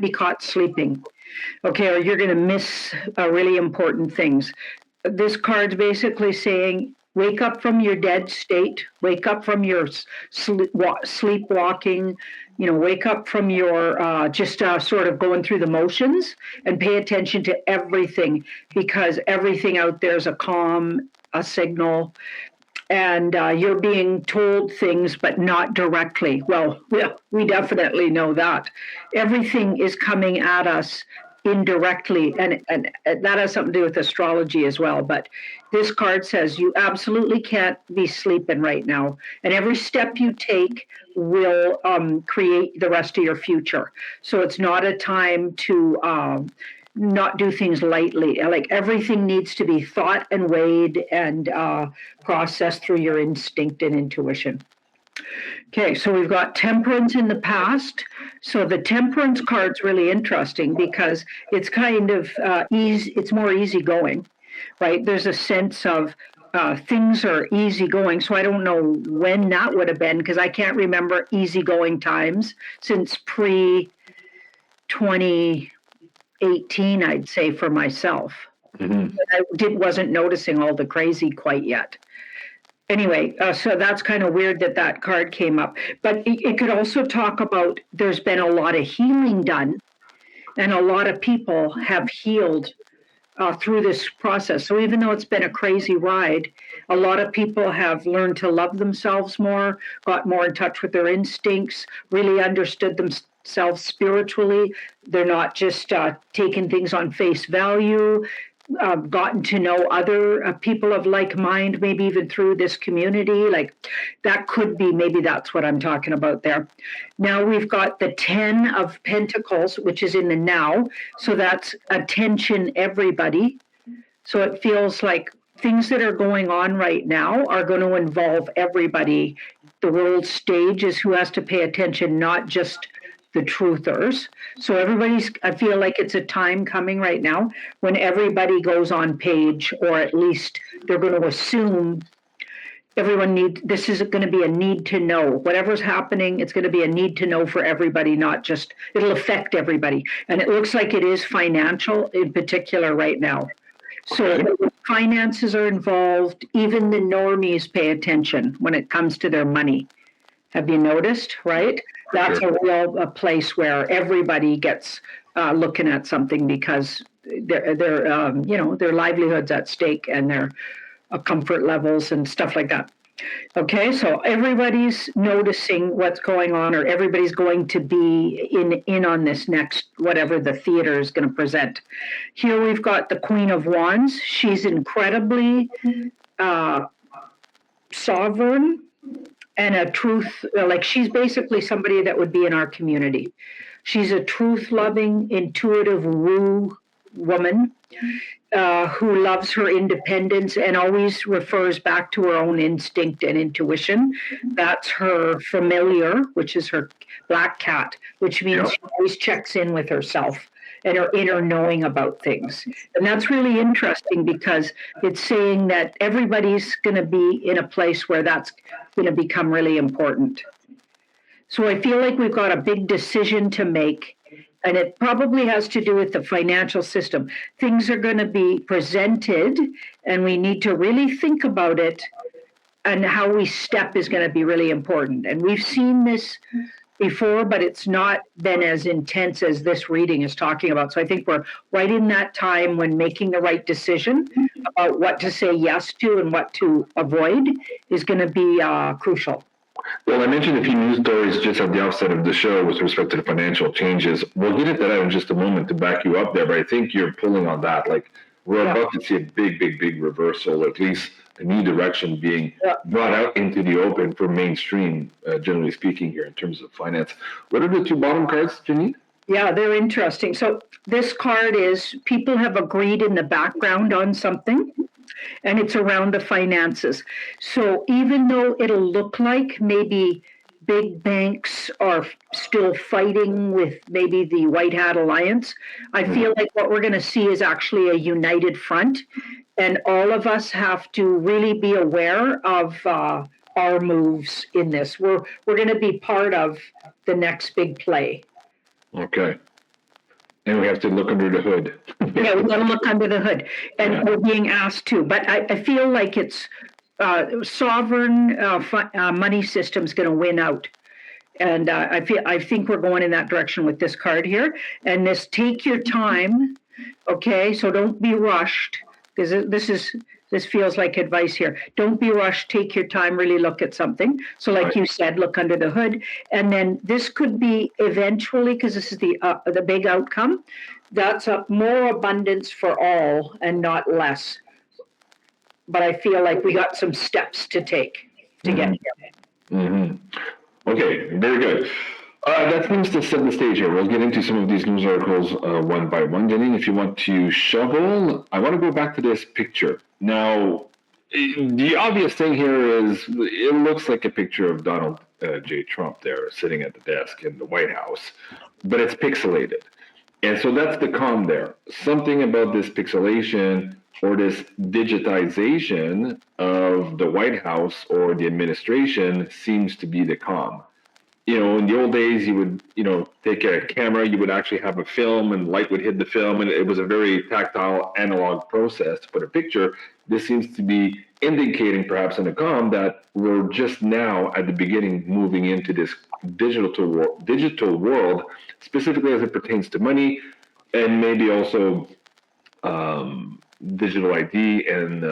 be caught sleeping. Okay, or you're going to miss really important things. This card's basically saying, wake up from your dead state, wake up from your sleepwalking, wake up from your just sort of going through the motions and pay attention to everything, because everything out there is a signal, and you're being told things, but not directly. Well, we definitely know that. Everything is coming at us indirectly, and that has something to do with astrology as well. But this card says you absolutely can't be sleeping right now, and every step you take will create the rest of your future. So it's not a time to not do things lightly. Like, everything needs to be thought and weighed and processed through your instinct and intuition. Okay, so we've got temperance in the past. So the temperance card's really interesting because it's kind of it's more easygoing, right? There's a sense of things are easygoing. So I don't know when that would have been, because I can't remember easygoing times since pre-2018, I'd say, for myself. Mm-hmm. I wasn't noticing all the crazy quite yet. Anyway, so that's kind of weird that card came up. But it could also talk about there's been a lot of healing done, and a lot of people have healed through this process. So even though it's been a crazy ride, a lot of people have learned to love themselves more, got more in touch with their instincts, really understood themselves spiritually. They're not just taking things on face value. Gotten to know other people of like mind, maybe even through this community. Like, that could be, maybe that's what I'm talking about there. Now we've got the 10 of Pentacles, which is in the now. So that's attention, everybody. So it feels like things that are going on right now are going to involve everybody. The world stage is who has to pay attention, not just the truthers. So I feel like it's a time coming right now when everybody goes on page, or at least they're going to assume this is going to be a need to know. Whatever's happening, it's going to be a need to know for everybody, not just, it'll affect everybody. And it looks like it is financial in particular right now. So finances are involved. Even the normies pay attention when it comes to their money. Have you noticed, right? That's a real place where everybody gets looking at something, because their livelihood's at stake, and their comfort levels and stuff like that. Okay, so everybody's noticing what's going on, or everybody's going to be in on this next, whatever the theater is going to present. Here we've got the Queen of Wands. She's incredibly sovereign. And a truth, like, she's basically somebody that would be in our community. She's a truth-loving, intuitive woo woman who loves her independence and always refers back to her own instinct and intuition. That's her familiar, which is her black cat, which means she always checks in with herself and her inner knowing about things. And that's really interesting, because it's saying that everybody's going to be in a place where that's going to become really important. So I feel like we've got a big decision to make, and it probably has to do with the financial system. Things are going to be presented, and we need to really think about it, and how we step is going to be really important. And we've seen this before, but it's not been as intense as this reading is talking about. So I think we're right in that time when making the right decision about what to say yes to and what to avoid is going to be crucial. Well, I mentioned a few news stories just at the outset of the show with respect to the financial changes. We'll get into that in just a moment to back you up there, but I think you're pulling on that. Like, we're about to see a big reversal, or at least a new direction being brought out into the open for mainstream, generally speaking, here in terms of finance. What are the two bottom cards, Janine? Yeah, they're interesting. So this card is people have agreed in the background on something, and it's around the finances. So even though it'll look like maybe big banks are still fighting with maybe the White Hat Alliance, I feel like what we're going to see is actually a united front. And all of us have to really be aware of our moves in this. We're going to be part of the next big play. Okay. And we have to look under the hood. Yeah, we got to look under the hood, and we're being asked to. But I feel like it's sovereign money system's going to win out, and I think we're going in that direction with this card here. And this, take your time, okay? So don't be rushed, because this feels like advice here. Don't be rushed. Take your time. Really look at something. So, like you said, look under the hood, and then this could be eventually, because this is the big outcome. That's more abundance for all and not less. But I feel like we got some steps to take to get here. Mm-hmm. Okay, very good. That seems to set the stage here. We'll get into some of these news articles one by one. Janine, if you want to shovel, I want to go back to this picture. Now, the obvious thing here is it looks like a picture of Donald J. Trump there sitting at the desk in the White House, but it's pixelated. And so that's the con there. Something about this pixelation or this digitization of the White House or the administration seems to be the con. In the old days, you would, take a camera, you would actually have a film and light would hit the film, and it was a very tactile analog process to put a picture. This seems to be indicating perhaps in a con that we're just now at the beginning moving into this digital world, specifically as it pertains to money and maybe also digital ID and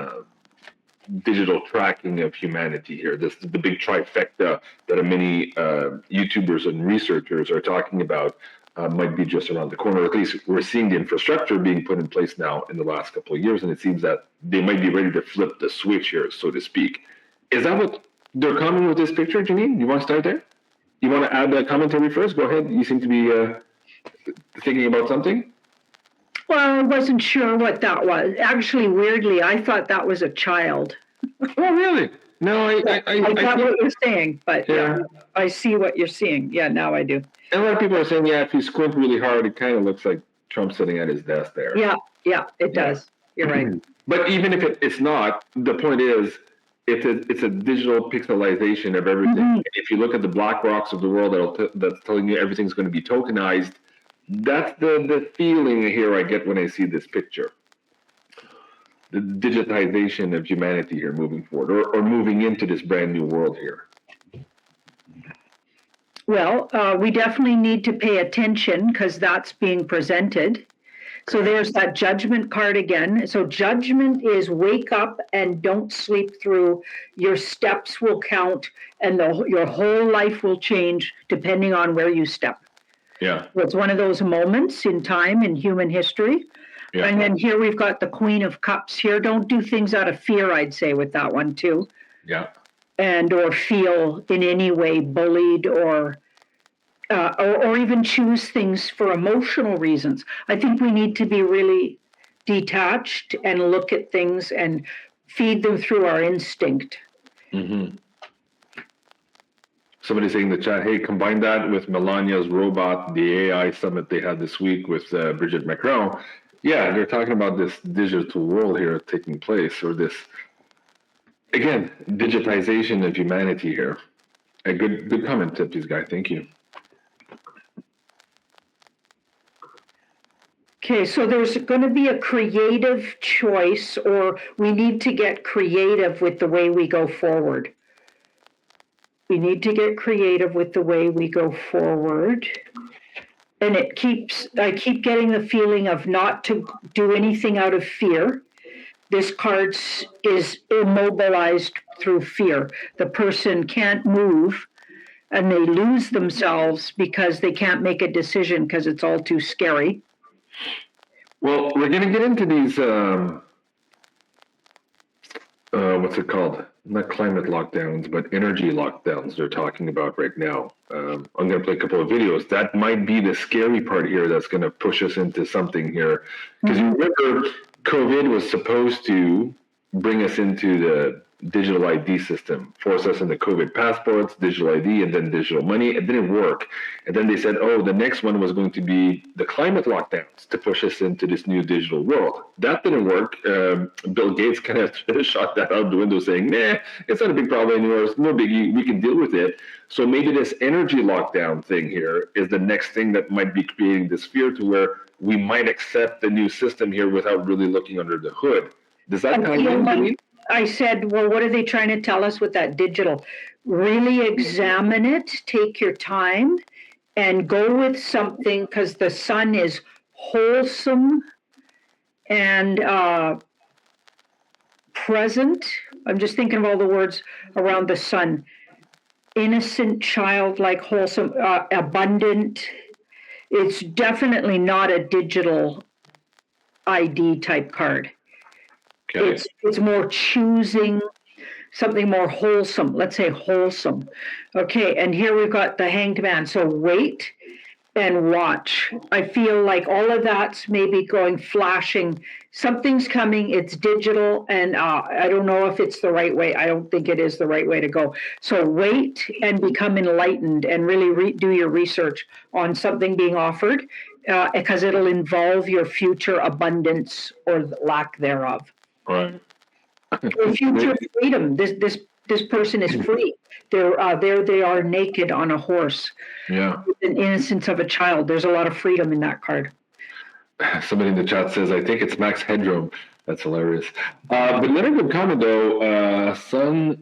digital tracking of humanity here. This is the big trifecta that many YouTubers and researchers are talking about might be just around the corner. At least we're seeing the infrastructure being put in place now in the last couple of years, and it seems that they might be ready to flip the switch here, so to speak. Is that what they're coming with this picture, Janine? You want to start there? You want to add that commentary first? Go ahead. You seem to be thinking about something. Well, I wasn't sure what that was. Actually, weirdly, I thought that was a child. Oh, really? No, I got what you're saying, but yeah. I see what you're seeing. Yeah, now I do. And a lot of people are saying, if you squint really hard, it kind of looks like Trump sitting at his desk there. Yeah, it does. You're right. But even if it's not, the point is, it's a digital pixelization of everything. Mm-hmm. If you look at the black rocks of the world that's telling you everything's going to be tokenized, that's the feeling here I get when I see this picture. The digitization of humanity here moving forward, or moving into this brand new world here. Well, we definitely need to pay attention because that's being presented. So there's that judgment card again. So judgment is wake up and don't sleep through. Your steps will count and your whole life will change depending on where you step. Yeah. It's one of those moments in time in human history. Yeah. And then here we've got the Queen of Cups here. Don't do things out of fear, I'd say, with that one too. Yeah. And or feel in any way bullied or even choose things for emotional reasons. I think we need to be really detached and look at things and feed them through our instinct. Mm-hmm. Somebody saying in the chat, hey, combine that with Melania's robot, the AI summit they had this week with Brigitte Macron. Yeah, they're talking about this digital world here taking place, or this, again, digitization of humanity here. A good comment, Tipsy's guy. Thank you. Okay, so there's going to be a creative choice, or we need to get creative with the way we go forward. We need to get creative with the way we go forward. And I keep getting the feeling of not to do anything out of fear. This card is immobilized through fear. The person can't move and they lose themselves because they can't make a decision because it's all too scary. Well, we're going to get into these, what's it called? Not climate lockdowns, but energy lockdowns they're talking about right now. I'm going to play a couple of videos. That might be the scary part here that's going to push us into something here. Because you remember, COVID was supposed to bring us into digital ID system, force us into COVID passports, digital ID, and then digital money. It didn't work. And then they said, oh, the next one was going to be the climate lockdowns to push us into this new digital world. That didn't work. Bill Gates kind of shot that out the window saying, nah, it's not a big problem anymore. It's no biggie. We can deal with it. So maybe this energy lockdown thing here is the next thing that might be creating this fear to where we might accept the new system here without really looking under the hood. Does that kind of mean? I said, well, what are they trying to tell us with that digital? Really examine it, take your time, and go with something, because the sun is wholesome and present. I'm just thinking of all the words around the sun. Innocent, childlike, wholesome, abundant. It's definitely not a digital ID type card. Okay. It's more choosing something more wholesome. Let's say wholesome. Okay, and here we've got the Hanged Man. So wait and watch. I feel like all of that's maybe going flashing. Something's coming. It's digital, and I don't know if it's the right way. I don't think it is the right way to go. So wait and become enlightened and really do your research on something being offered, because it'll involve your future abundance or lack thereof. Right. Or future freedom. This person is free. There they are, naked on a horse. Yeah. With an innocence of a child. There's a lot of freedom in that card. Somebody in the chat says, I think it's Max Headroom. That's hilarious. But another good comment though, Sunny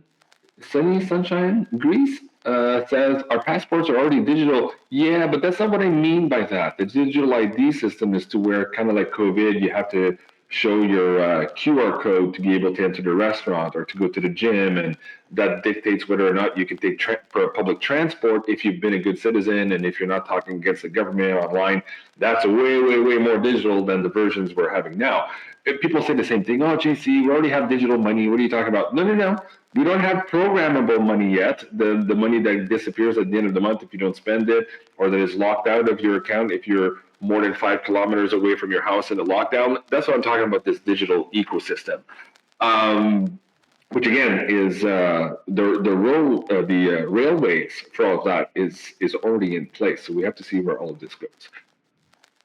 Sunshine Greece says our passports are already digital. Yeah, but that's not what I mean by that. The digital ID system is to where, kind of like COVID, you have to show your QR code to be able to enter the restaurant or to go to the gym, and that dictates whether or not you can take public transport if you've been a good citizen and if you're not talking against the government online. That's way more digital than the versions we're having now. If people say the same thing, oh, JC, we already have digital money. What are you talking about? No. We don't have programmable money yet. The money that disappears at the end of the month if you don't spend it, or that is locked out of your account if you're more than 5 kilometers away from your house in the lockdown. That's what I'm talking about, this digital ecosystem. Which again is the railways for all of that is already in place. So we have to see where all of this goes.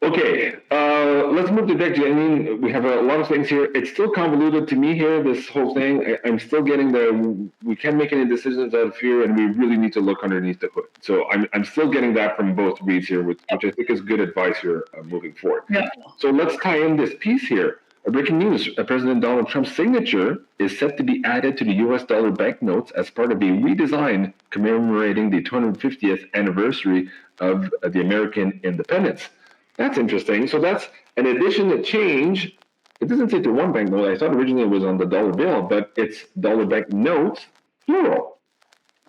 Okay, let's move to deck, Janine. We have a lot of things here. It's still convoluted to me here, this whole thing. I'm still getting we can't make any decisions out of fear, and we really need to look underneath the hood. So I'm still getting that from both reads here, which I think is good advice here moving forward. Yeah. So let's tie in this piece here. Breaking news, President Donald Trump's signature is set to be added to the US dollar banknotes as part of a redesign commemorating the 250th anniversary of the American independence. That's interesting. So that's an addition to change. It doesn't say to one banknote. I thought originally it was on the dollar bill, but it's dollar banknotes, plural,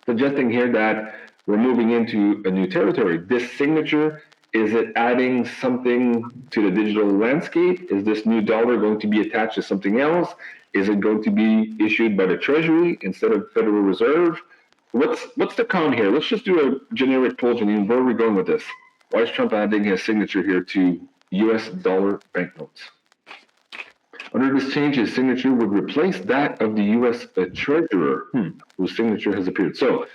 suggesting here that we're moving into a new territory. This signature, is it adding something to the digital landscape? Is this new dollar going to be attached to something else? Is it going to be issued by the Treasury instead of Federal Reserve? What's the con here? Let's just do a generic poll, Janine. Where are we going with this? Why is Trump adding his signature here to US dollar banknotes? Under this change, his signature would replace that of the US Treasurer, whose signature has appeared. So,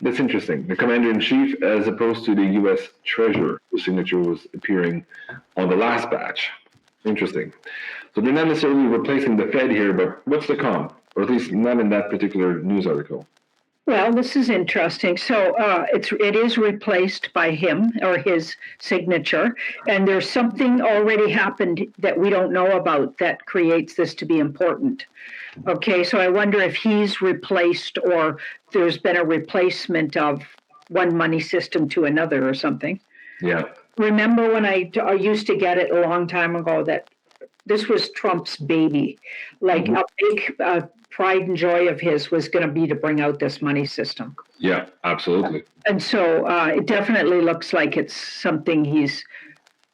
that's interesting. The Commander-in-Chief as opposed to the US Treasurer, whose signature was appearing on the last batch. Interesting. So they're not necessarily replacing the Fed here, but what's the con? Or at least not in that particular news article. Well, this is interesting. So it is replaced by him or his signature, and there's something already happened that we don't know about that creates this to be important. Okay, so I wonder if he's replaced or there's been a replacement of one money system to another or something. Yeah. Remember when I used to get it a long time ago that this was Trump's baby, like a big pride and joy of his was going to be to bring out this money system. Yeah, absolutely. And so it definitely looks like it's something he's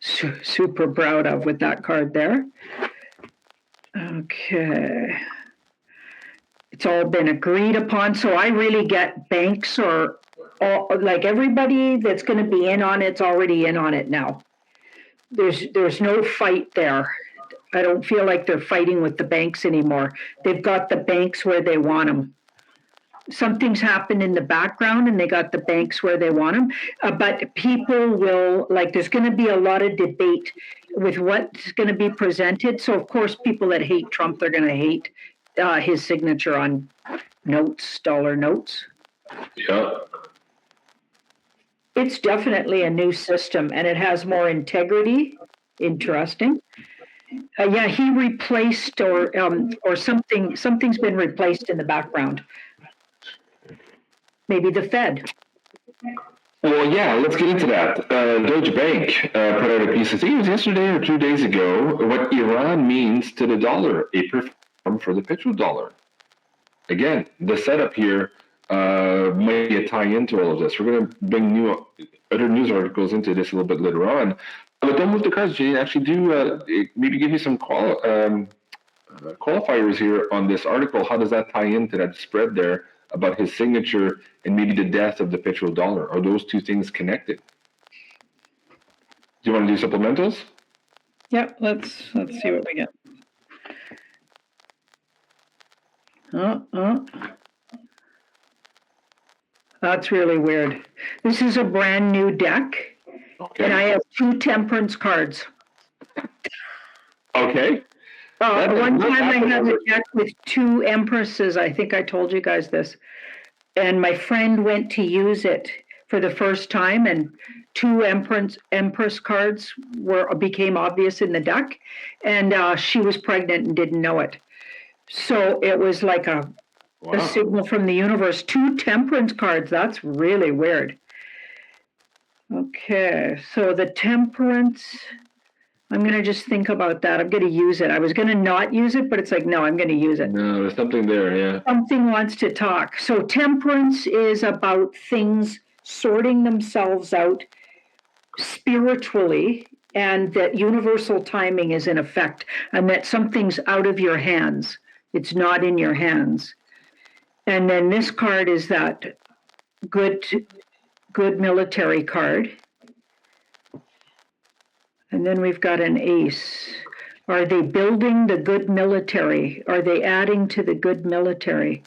super proud of with that card there. Okay. It's all been agreed upon. So I really get banks or like everybody that's going to be in on it's already in on it now. There's no fight there. I don't feel like they're fighting with the banks anymore. They've got the banks where they want them. Something's happened in the background and they got the banks where they want them. But people will, like, there's going to be a lot of debate with what's going to be presented. So, of course, people that hate Trump, they're going to hate his signature on notes, dollar notes. Yeah. It's definitely a new system and it has more integrity. Interesting. Yeah, he replaced or something's been replaced in the background. Maybe the Fed. Well, yeah, let's get into that. Deutsche Bank put out a piece, I think it was yesterday or 2 days ago, what Iran means to the dollar, a perfect form for the petrodollar. Again, the setup here might be a tie-in to all of this. We're going to bring other news articles into this a little bit later on. But don't move the cards, Janine. Actually, maybe give me some qualifiers here on this article. How does that tie into that spread there about his signature and maybe the death of the petrodollar? Are those two things connected? Do you want to do supplementals? Yep, let's see what we get. That's really weird. This is a brand new deck, okay. And I have 2 temperance cards. Okay. One time I had a deck with 2 empresses. I think I told you guys this. And my friend went to use it for the first time, and 2 empress cards became obvious in the deck, and she was pregnant and didn't know it. So it was like a signal from the universe. 2 temperance cards. That's really weird. Okay, so the temperance, I'm going to just think about that. I'm going to use it. I was going to not use it, but it's like, no, I'm going to use it. No, there's something there, yeah. Something wants to talk. So temperance is about things sorting themselves out spiritually, and that universal timing is in effect, and that something's out of your hands. It's not in your hands. And then this card is that good military card. And then we've got an ace. Are they building the good military? Are they adding to the good military?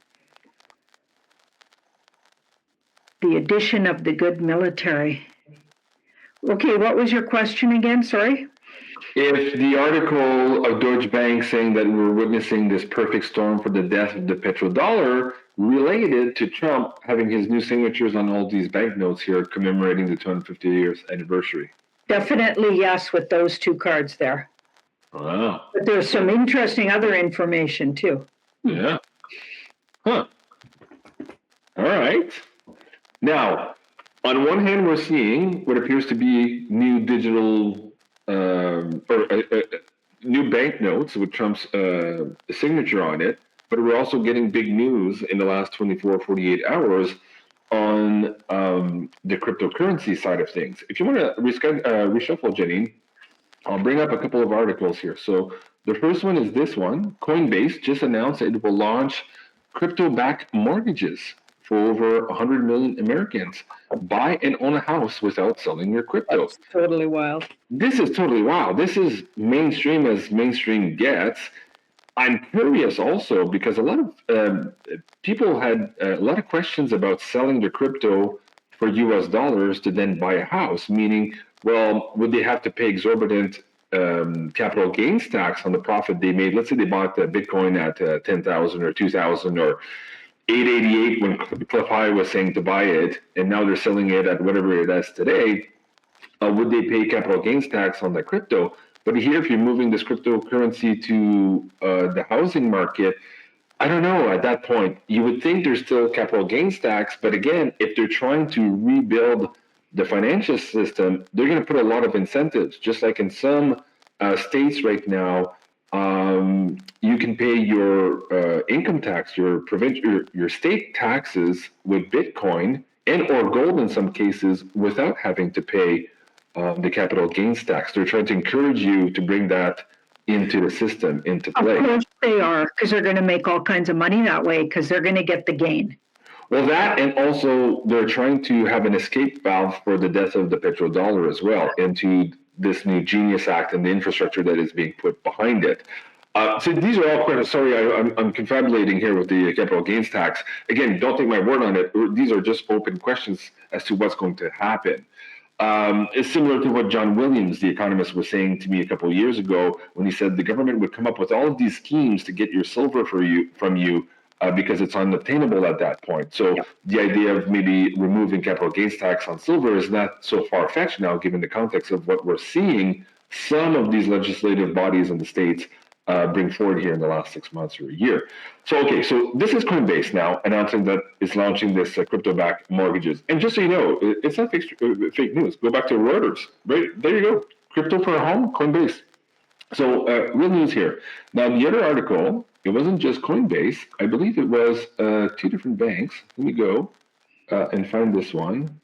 The addition of the good military. Okay, what was your question again? Sorry? If the article of Deutsche Bank saying that we're witnessing this perfect storm for the death of the petrodollar related to Trump having his new signatures on all these banknotes here commemorating the 250 years anniversary. Definitely yes, with those 2 cards there. Wow. But there's some interesting other information too. Yeah. Huh. All right. Now, on one hand, we're seeing what appears to be new digital new banknotes with Trump's signature on it, but we're also getting big news in the last 24, 48 hours on the cryptocurrency side of things. If you want to reshuffle, Janine, I'll bring up a couple of articles here. So the first one is this one. Coinbase just announced that it will launch crypto-backed mortgages for over 100 million Americans. Buy and own a house without selling your crypto. That's totally wild. This is totally wild. This is mainstream as mainstream gets. I'm curious also because a lot of people had a lot of questions about selling their crypto for US dollars to then buy a house, meaning, well, would they have to pay exorbitant capital gains tax on the profit they made? Let's say they bought the Bitcoin at 10,000 or 2,000 or 888 when Cliff High was saying to buy it, and now they're selling it at whatever it is today. Would they pay capital gains tax on that crypto? But here, if you're moving this cryptocurrency to the housing market, I don't know, at that point, you would think there's still capital gains tax. But again, if they're trying to rebuild the financial system, they're going to put a lot of incentives. Just like in some states right now, you can pay your income tax, your state taxes with Bitcoin and or gold in some cases without having to pay the capital gains tax. They're trying to encourage you to bring that into the system, into play. Of course they are, because they're going to make all kinds of money that way, because they're going to get the gain. Well, that, and also they're trying to have an escape valve for the death of the petrodollar as well, and to this new Genius Act and the infrastructure that is being put behind it. So these are all quite. Sorry, I'm confabulating here with the capital gains tax. Again, don't take my word on it. These are just open questions as to what's going to happen. It's similar to what John Williams, the economist, was saying to me a couple of years ago when he said the government would come up with all of these schemes to get your silver from you because it's unobtainable at that point. So the idea of maybe removing capital gains tax on silver is not so far-fetched now, given the context of what we're seeing some of these legislative bodies in the states bring forward here in the last 6 months or a year. So, okay, so this is Coinbase now announcing that it's launching this crypto-backed mortgages. And just so you know, it's not fake news. Go back to Reuters. Right there you go. Crypto for a home, Coinbase. So, real news here. Now, the other article, it wasn't just Coinbase. I believe it was 2 different banks. Let me go and find this one.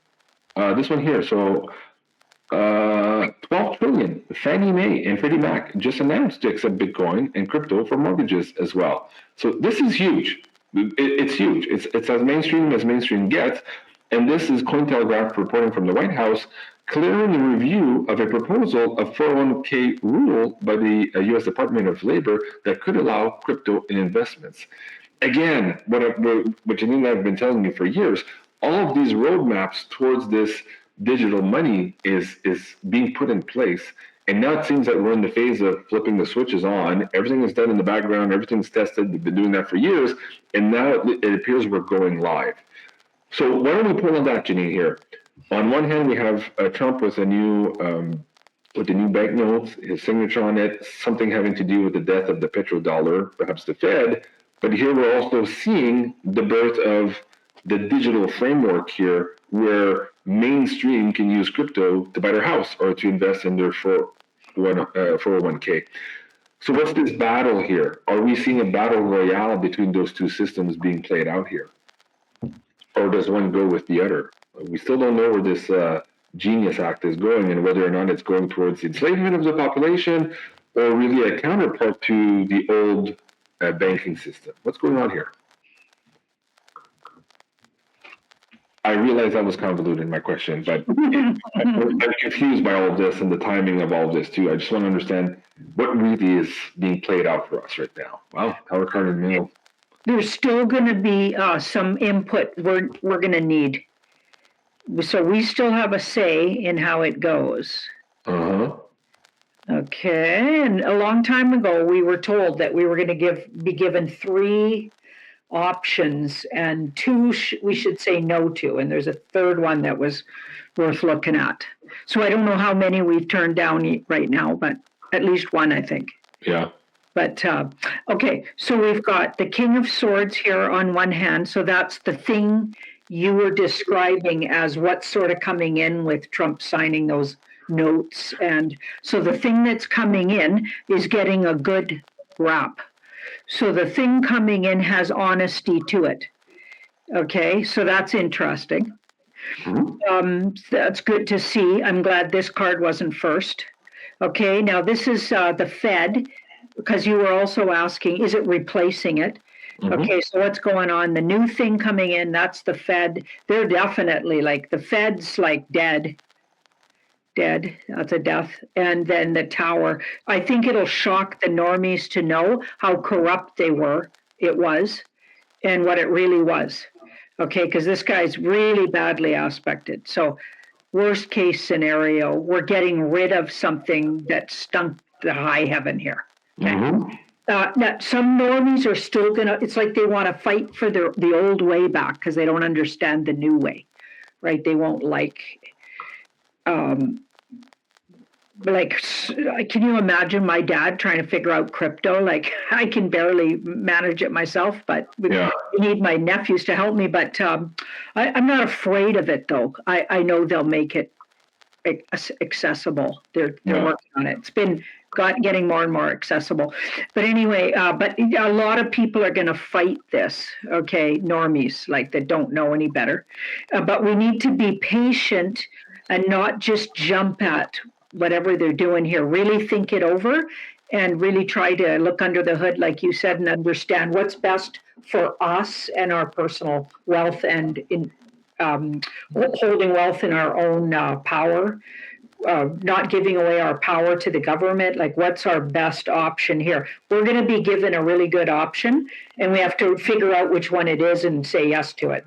This one here. So, 12 trillion. Fannie Mae and Freddie Mac just announced to accept Bitcoin and crypto for mortgages as well. So this is huge. It's huge. It's as mainstream gets. And this is Cointelegraph reporting from the White House, clearing the review of a proposal of 401k rule by the U.S. Department of Labor that could allow crypto in investments. Again, what Janine and I have been telling you for years, all of these roadmaps towards this digital money is being put in place. And now it seems that we're in the phase of flipping the switches on. Everything is done in the background. Everything's tested. We've been doing that for years. And now it appears we're going live. So why don't we pull on that, Janine, here? On one hand, we have Trump with the new banknotes, his signature on it, something having to do with the death of the petrodollar, perhaps the Fed. But here we're also seeing the birth of the digital framework here, where mainstream can use crypto to buy their house or to invest in their 401k. So what's this battle here? Are we seeing a battle royale between those two systems being played out here? Or does one go with the other? We still don't know where this Genius Act is going and whether or not it's going towards the enslavement of the population or really a counterpart to the old banking system. What's going on here? I realize I was convoluted in my question, but I'm confused by all of this and the timing of all of this too. I just want to understand what really is being played out for us right now. Wow, Howard Carter Mill. There's still going to be some input we're going to need. So we still have a say in how it goes. Uh-huh. Okay, and a long time ago we were told that we were going to be given 3 options and 2 we should say no to, and there's a third one that was worth looking at. So I don't know how many we've turned down right now, but at least 1, I think. Yeah. But okay, so we've got the King of Swords here on one hand. So that's the thing you were describing as what's sort of coming in with Trump signing those notes. And so the thing that's coming in is getting a good rap. So the thing coming in has honesty to it. Okay, so that's interesting. That's good to see. I'm glad this card wasn't first. Okay, now this is the Fed, because you were also asking, is it replacing it? Okay, so what's going on? The new thing coming in, that's the Fed. They're definitely like, the Fed's like dead. That's a death. And then the tower. I think it'll shock the normies to know how corrupt it was, and what it really was. Okay, because this guy's really badly aspected. So worst case scenario, we're getting rid of something that stunk the high heaven here. Okay. Now, some normies are still it's like they want to fight for the old way back because they don't understand the new way, right? They won't can you imagine my dad trying to figure out crypto? Like, I can barely manage it myself, but I need my nephews to help me. But I'm not afraid of it, though. I know they'll make it accessible. They're working on it. It's been getting more and more accessible. But anyway, but a lot of people are going to fight this, okay, normies, like that don't know any better. But we need to be patient and not just jump at whatever they're doing here. Really think it over and really try to look under the hood, like you said, and understand what's best for us and our personal wealth and in holding wealth in our own power. not giving away our power to the government. Like, what's our best option here? We're going to be given a really good option, and we have to figure out which one it is and say yes to it.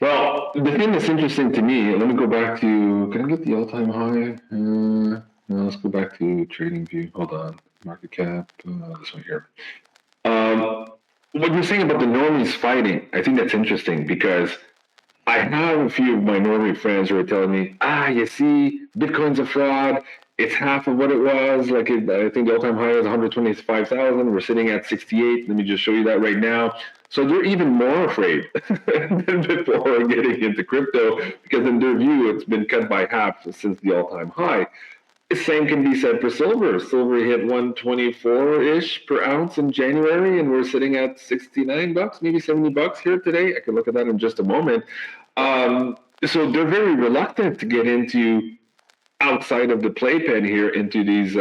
Well, the thing that's interesting to me, let me go back to, can I get the all-time high? No, let's go back to trading view. Hold on. Market cap, this one here. What you're saying about the normies fighting, I think that's interesting because I have a few of my normie friends who are telling me, you see, Bitcoin's a fraud. It's half of what it was. Like, I think the all-time high is 125,000. We're sitting at 68. Let me just show you that right now. So they're even more afraid than before getting into crypto because in their view, it's been cut by half since the all-time high. The same can be said for silver. Silver hit 124-ish per ounce in January, and we're sitting at $69, maybe $70 here today. I can look at that in just a moment. So they're very reluctant to get into outside of the playpen here into these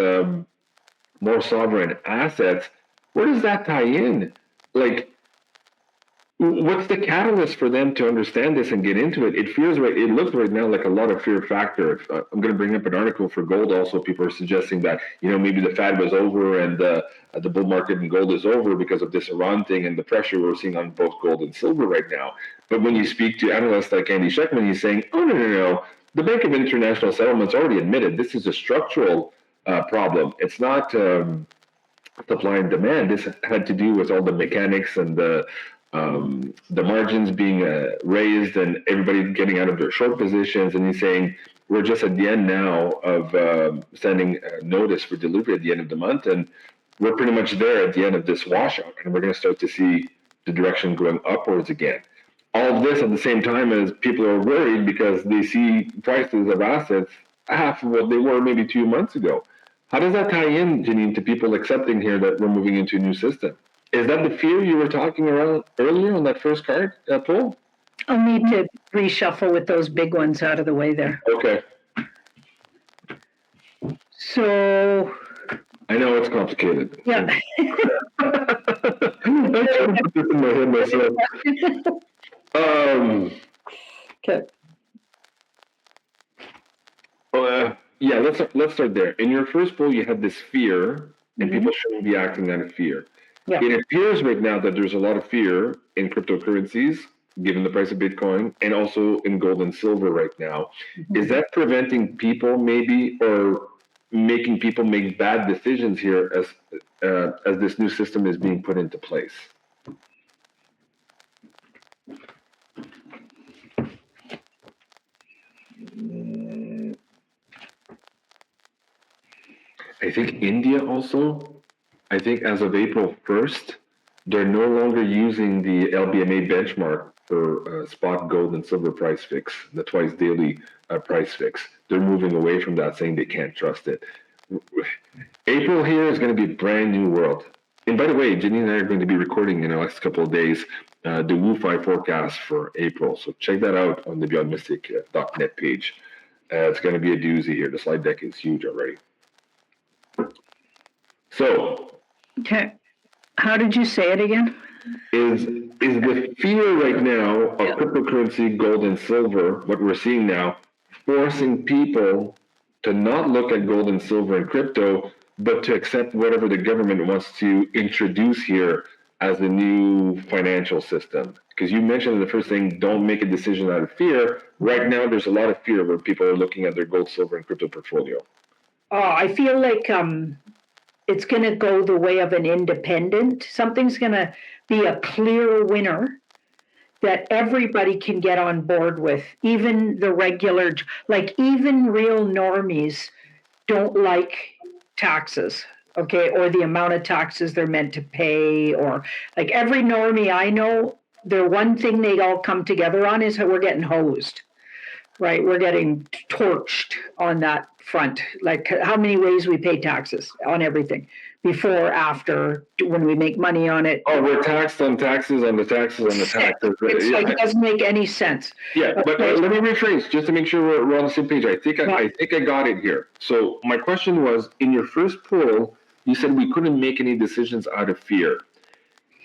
more sovereign assets. Where does that tie in? Like, what's the catalyst for them to understand this and get into it? It looks right now like a lot of fear factor. I'm going to bring up an article for gold also. People are suggesting that, maybe the Fed was over and the bull market in gold is over because of this Iran thing and the pressure we're seeing on both gold and silver right now. But when you speak to analysts like Andy Schectman, he's saying, oh, no. The Bank of International Settlements already admitted this is a structural problem. It's not supply and demand. This had to do with all the mechanics and the margins being raised and everybody getting out of their short positions. And he's saying we're just at the end now of sending notice for delivery at the end of the month, and we're pretty much there at the end of this washout, and we're going to start to see the direction going upwards again. All of this at the same time as people are worried because they see prices of assets half of what they were maybe 2 months ago. How does that tie in, Janine, to people accepting here that we're moving into a new system? Is that the fear you were talking about earlier on that first card poll? I'll need to reshuffle with those big ones out of the way there. Okay. So. I know it's complicated. Yeah. I'm trying to put this in my head myself. Okay. Yeah, let's start there. In your first poll, you had this fear, and people shouldn't be acting out of fear. Yeah. It appears right now that there's a lot of fear in cryptocurrencies, given the price of Bitcoin, and also in gold and silver right now. Is that preventing people maybe, or making people make bad decisions here as this new system is being put into place? I think India also, I think as of April 1st, they're no longer using the LBMA benchmark for spot gold and silver price fix, the twice daily price fix. They're moving away from that, saying they can't trust it. April here is going to be a brand new world. And by the way, Janine and I are going to be recording in the next couple of days the WooFi forecast for April. So check that out on the beyondmystic.net page. It's going to be a doozy here. The slide deck is huge already. So, okay, how did you say it again? Is the fear right now of cryptocurrency, gold and silver, what we're seeing now, forcing people to not look at gold and silver and crypto, but to accept whatever the government wants to introduce here as the new financial system? Because you mentioned in the first thing, don't make a decision out of fear. Right now, there's a lot of fear where people are looking at their gold, silver, and crypto portfolio. Oh, I feel like it's going to go the way of an independent. Something's going to be a clear winner that everybody can get on board with, even the regular, like even real normies don't like taxes, okay, or the amount of taxes they're meant to pay, or like every normie I know, the one thing they all come together on is how we're getting hosed. Right, we're getting torched on that front. Like how many ways we pay taxes on everything, before, after, when we make money on it. Oh, we're taxed on taxes on the taxes on the taxes. It's like it doesn't make any sense. Yeah, but let me rephrase just to make sure we're on the same page. I think I got it here. So my question was, in your first poll, you said we couldn't make any decisions out of fear.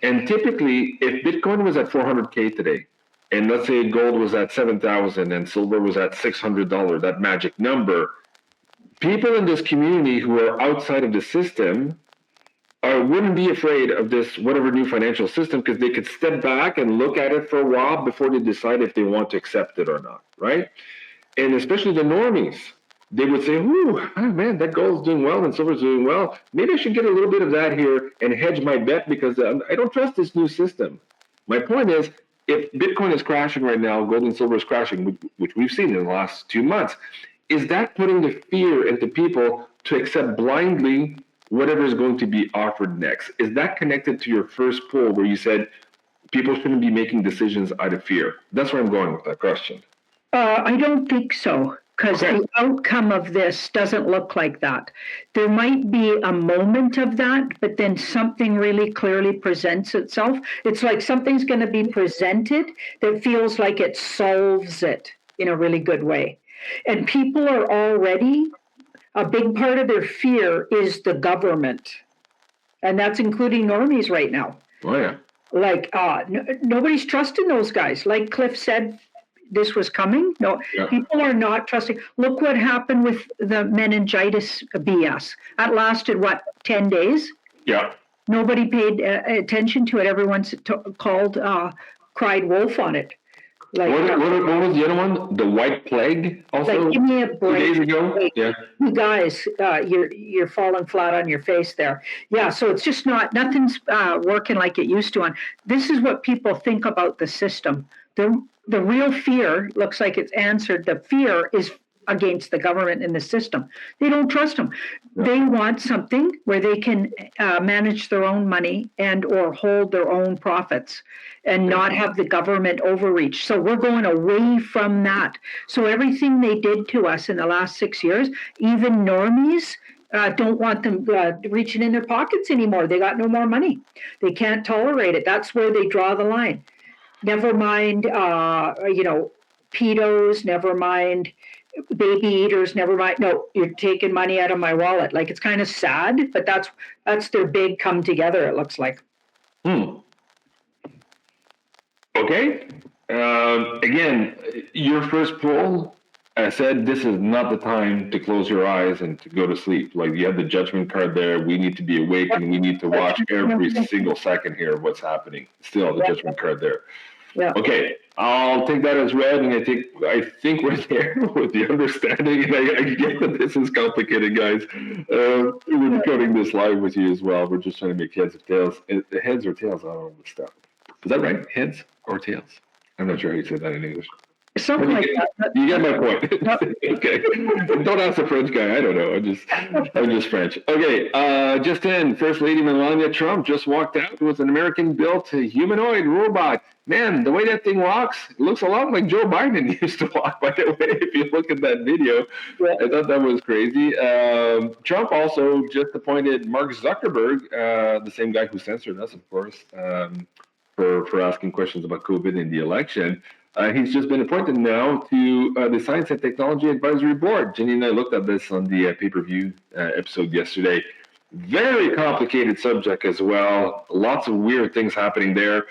And typically, if Bitcoin was at 400K today, and let's say gold was at 7,000 and silver was at $600, that magic number, people in this community who are outside of the system wouldn't be afraid of this whatever new financial system, because they could step back and look at it for a while before they decide if they want to accept it or not, right? And especially the normies, they would say, "Ooh, oh man, that gold's doing well and silver's doing well. Maybe I should get a little bit of that here and hedge my bet because I don't trust this new system." My point is, if Bitcoin is crashing right now, gold and silver is crashing, which we've seen in the last 2 months, is that putting the fear into people to accept blindly whatever is going to be offered next? Is that connected to your first poll where you said people shouldn't be making decisions out of fear? That's where I'm going with that question. I don't think so, because the outcome of this doesn't look like that. There might be a moment of that, but then something really clearly presents itself. It's like something's going to be presented that feels like it solves it in a really good way. And people are already, a big part of their fear is the government. And that's including normies right now. Oh, yeah. Like, nobody's trusting those guys. Like Cliff said, this was coming. No, people are not trusting. Look what happened with the meningitis BS. That lasted, 10 days? Yeah. Nobody paid attention to it. Everyone's cried wolf on it. Like, what was the other one? The White Plague also? Like, give me a break. 2 days ago? Like, yeah. You guys, you're falling flat on your face there. Yeah, so it's just nothing's working like it used to. This is what people think about the system. The real fear looks like it's answered. The fear is against the government and the system. They don't trust them. Yeah. They want something where they can manage their own money and or hold their own profits and not have the government overreach. So we're going away from that. So everything they did to us in the last 6 years, even normies don't want them reaching in their pockets anymore. They got no more money. They can't tolerate it. That's where they draw the line. Never mind, pedos, never mind baby eaters, never mind. No, you're taking money out of my wallet. Like, it's kind of sad, but that's their big come together, it looks like. Okay. Again, your first poll said this is not the time to close your eyes and to go to sleep. Like, you have the judgment card there. We need to be awake and we need to watch every single second here of what's happening. Still, the judgment card there. Yeah. Okay, I'll take that as read, and I think we're there with the understanding, and I get that this is complicated, guys. We're cutting this live with you as well. We're just trying to make heads or tails. Heads or tails, I don't know the stuff. Is that right? Heads or tails? I'm not sure how you say that in English. Something like that. You get my point. Okay. Don't ask a French guy. I don't know. I'm just French. Okay. Just in, First Lady Melania Trump just walked out with an American-built humanoid robot. Man, the way that thing walks, it looks a lot like Joe Biden used to walk, by the way, if you look at that video. Yeah. I thought that was crazy. Trump also just appointed Mark Zuckerberg, the same guy who censored us, of course, for asking questions about COVID in the election. He's just been appointed now to the Science and Technology Advisory Board. Janine and I looked at this on the pay-per-view episode yesterday. Very complicated subject as well. Lots of weird things happening there.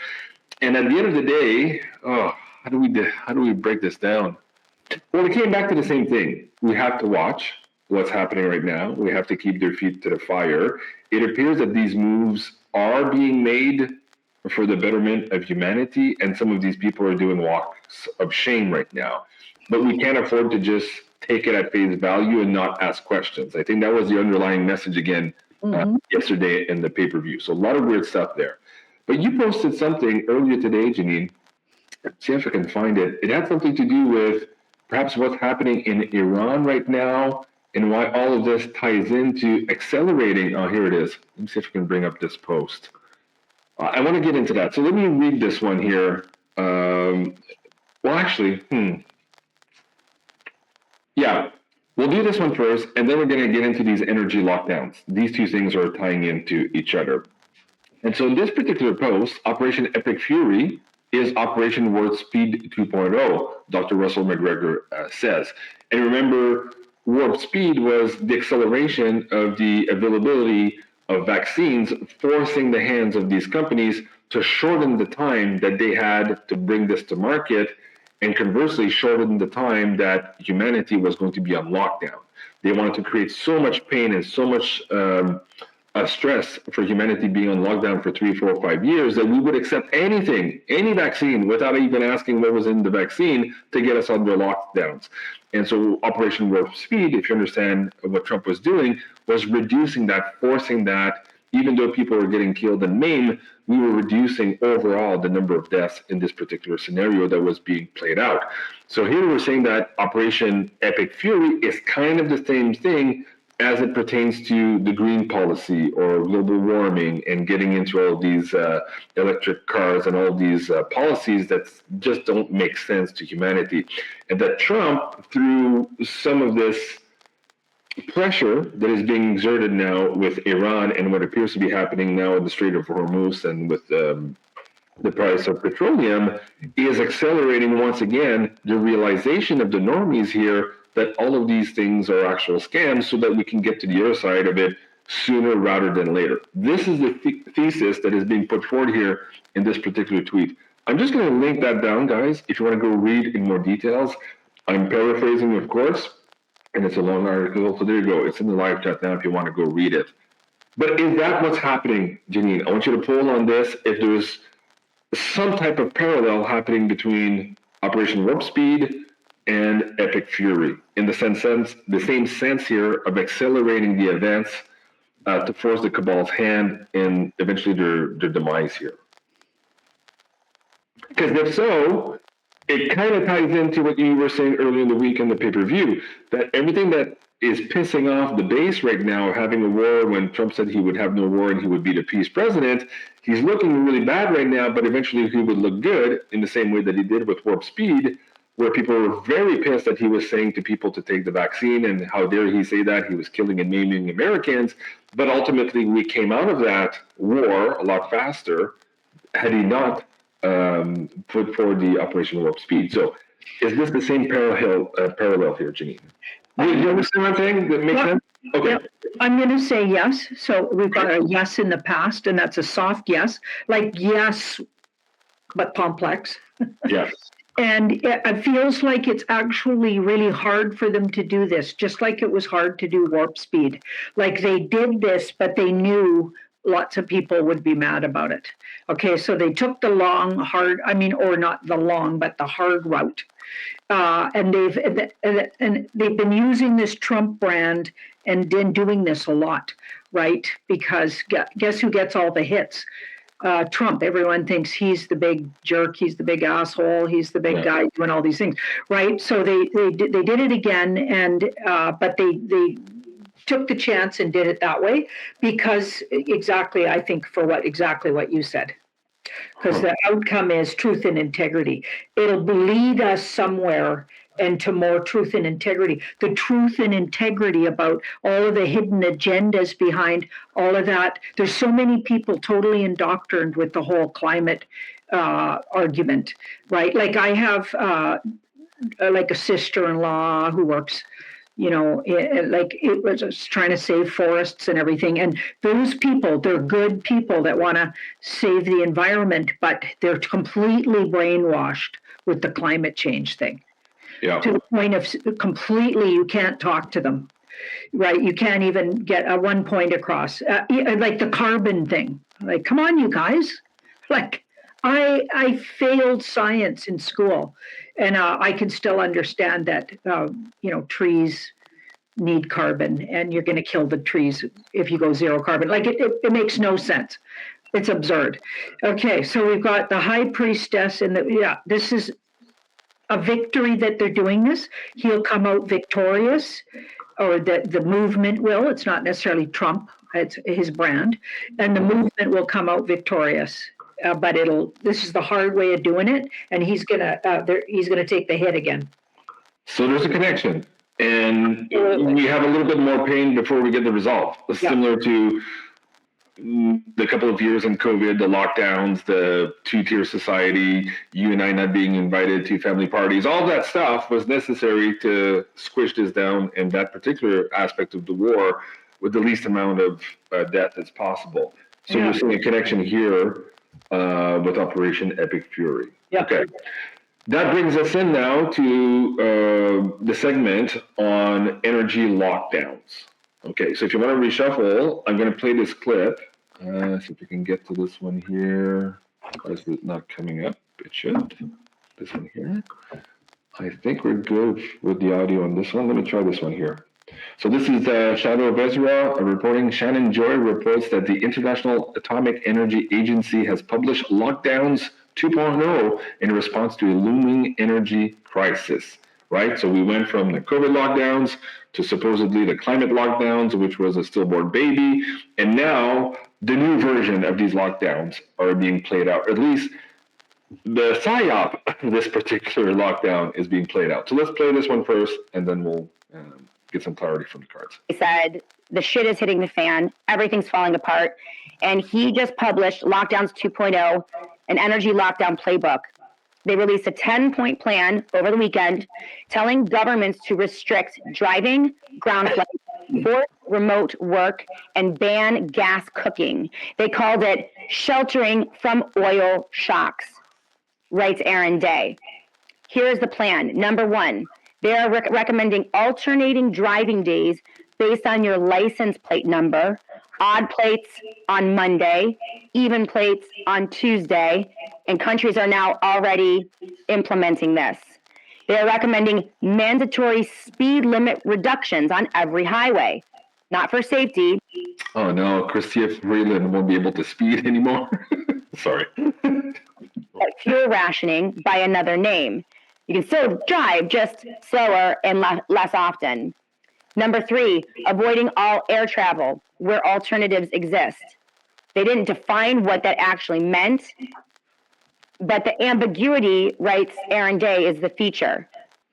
And at the end of the day, how do we break this down? Well, we came back to the same thing. We have to watch what's happening right now. We have to keep their feet to the fire. It appears that these moves are being made for the betterment of humanity, and some of these people are doing walks of shame right now. But we can't afford to just take it at face value and not ask questions. I think that was the underlying message again yesterday in the pay-per-view. So a lot of weird stuff there. But you posted something earlier today, Janine. See if I can find it. It had something to do with perhaps what's happening in Iran right now and why all of this ties into accelerating. Oh, here it is. Let me see if I can bring up this post. I want to get into that. So let me read this one here. Yeah, we'll do this one first, and then we're going to get into these energy lockdowns. These two things are tying into each other. And so in this particular post, Operation Epic Fury is Operation Warp Speed 2.0, Dr. Russell McGregor says. And remember, Warp Speed was the acceleration of the availability of vaccines, forcing the hands of these companies to shorten the time that they had to bring this to market, and conversely shorten the time that humanity was going to be on lockdown. They wanted to create so much pain and so much stress for humanity being on lockdown for 3, 4, 5 years that we would accept anything, any vaccine, without even asking what was in the vaccine to get us under lockdowns. And so Operation Warp Speed, if you understand what Trump was doing, was reducing that, forcing that. Even though people were getting killed and maimed, we were reducing overall the number of deaths in this particular scenario that was being played out. So here we're saying that Operation Epic Fury is kind of the same thing as it pertains to the green policy or global warming and getting into all these electric cars and all these policies that just don't make sense to humanity. And that Trump, through some of this pressure that is being exerted now with Iran and what appears to be happening now in the Strait of Hormuz and with the price of petroleum, is accelerating once again the realization of the normies here that all of these things are actual scams so that we can get to the other side of it sooner rather than later. This is the thesis that is being put forward here in this particular tweet. I'm just going to link that down, guys, if you want to go read in more details. I'm paraphrasing, of course, and it's a long article, so there you go. It's in the live chat now if you want to go read it. But is that what's happening, Janine? I want you to poll on this if there's some type of parallel happening between Operation Warp Speed and Epic Fury, in the same sense here of accelerating the events to force the cabal's hand and eventually their demise here. Because if so, it kind of ties into what you were saying earlier in the week in the pay-per-view, that everything that is pissing off the base right now, having a war when Trump said he would have no war and he would be the peace president, he's looking really bad right now, but eventually he would look good in the same way that he did with Warp Speed, where people were very pissed that he was saying to people to take the vaccine, and how dare he say that, he was killing and maiming Americans. But ultimately, we came out of that war a lot faster had he not put forward the Operation Warp Speed. So is this the same parallel here, Janine? Do you understand what I'm saying? That makes sense? Okay. Yep. I'm going to say yes. So we've got a yes in the past, and that's a soft yes, like yes, but complex. Yes. And it feels like it's actually really hard for them to do this, just like it was hard to do Warp Speed. Like they did this, but they knew lots of people would be mad about it. Okay, so they took the long, hard, or not the long, but the hard route. And they've been using this Trump brand and then doing this a lot, right? Because guess who gets all the hits? Trump. Everyone thinks he's the big jerk, he's the big asshole, he's the big guy doing all these things, right? So they did it again, and but they took the chance and did it that way because exactly, I think, for exactly what you said. Because the outcome is truth and integrity. It'll lead us somewhere into more truth and integrity. The truth and integrity about all of the hidden agendas behind all of that. There's so many people totally indoctrined with the whole climate argument, right? Like I have like a sister-in-law who works, it was trying to save forests and everything. And those people, they're good people that want to save the environment, but they're completely brainwashed with the climate change thing. Yeah. To the point of completely, you can't talk to them, right? You can't even get a one point across. Like the carbon thing. Like, come on, you guys. Like, I failed science in school, and I can still understand that, trees need carbon, and you're going to kill the trees if you go zero carbon. Like, it makes no sense. It's absurd. Okay, so we've got the high priestess, and this is a victory that they're doing this. He'll come out victorious, or the movement will. It's not necessarily Trump. It's his brand. And the movement will come out victorious. But this is the hard way of doing it, and he's gonna take the hit again. So there's a connection, and we have a little bit more pain before we get the result. Similar to the couple of years in COVID, the lockdowns, the two-tier society, you and I not being invited to family parties, all that stuff was necessary to squish this down in that particular aspect of the war with the least amount of death as possible. So you're seeing a connection here with Operation Epic Fury. Yeah. Okay. That brings us in now to the segment on energy lockdowns. Okay, so if you want to reshuffle, I'm going to play this clip. See if we can get to this one here. Why is it not coming up? It should. This one here. I think we're good with the audio on this one. Let me try this one here. So this is Shadow of Ezra reporting. Shannon Joy reports that the International Atomic Energy Agency has published Lockdowns 2.0 in response to a looming energy crisis, right? So we went from the COVID lockdowns to supposedly the climate lockdowns, which was a stillborn baby. And now the new version of these lockdowns are being played out. At least the PSYOP, this particular lockdown, is being played out. So let's play this one first, and then we'll get some clarity from the cards. He said, the shit is hitting the fan, everything's falling apart, and he just published Lockdowns 2.0, an energy lockdown playbook. They released a 10-point plan over the weekend telling governments to restrict driving, ground flights, force remote work, and ban gas cooking. They called it sheltering from oil shocks, writes Aaron Day. Here's the plan. Number one, they are recommending alternating driving days based on your license plate number, odd plates on Monday, even plates on Tuesday, and countries are now already implementing this. They are recommending mandatory speed limit reductions on every highway, not for safety. Oh no, Chrystia Freeland won't be able to speed anymore. Sorry. But fuel rationing by another name. You can still drive, just slower and less often. Number three, avoiding all air travel where alternatives exist. They didn't define what that actually meant, but the ambiguity, writes Aaron Day, is the feature.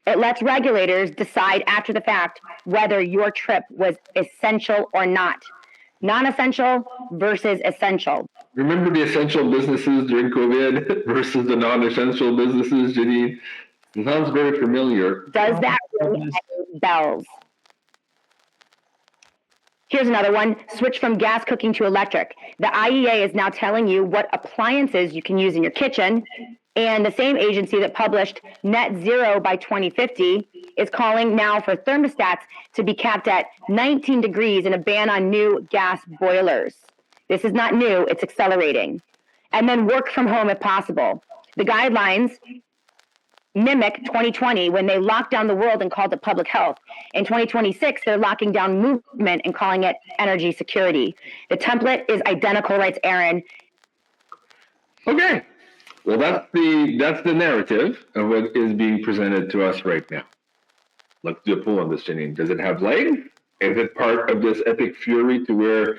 It lets regulators decide after the fact whether your trip was essential or not. Non-essential versus essential. Remember the essential businesses during COVID versus the non-essential businesses, Janine? It sounds very familiar. Does that ring any bells? Here's another one. Switch from gas cooking to electric. The IEA is now telling you what appliances you can use in your kitchen, and the same agency that published net zero by 2050 is calling now for thermostats to be capped at 19 degrees and a ban on new gas boilers. This is not new, it's accelerating. And then work from home if possible. The guidelines mimic 2020 when they locked down the world and called it public health. In 2026, they're locking down movement and calling it energy security. The template is identical, writes Aaron. Okay. Well, that's the narrative of what is being presented to us right now. Let's do a poll on this, Janine. Does it have legs? Is it part of this epic fury to where,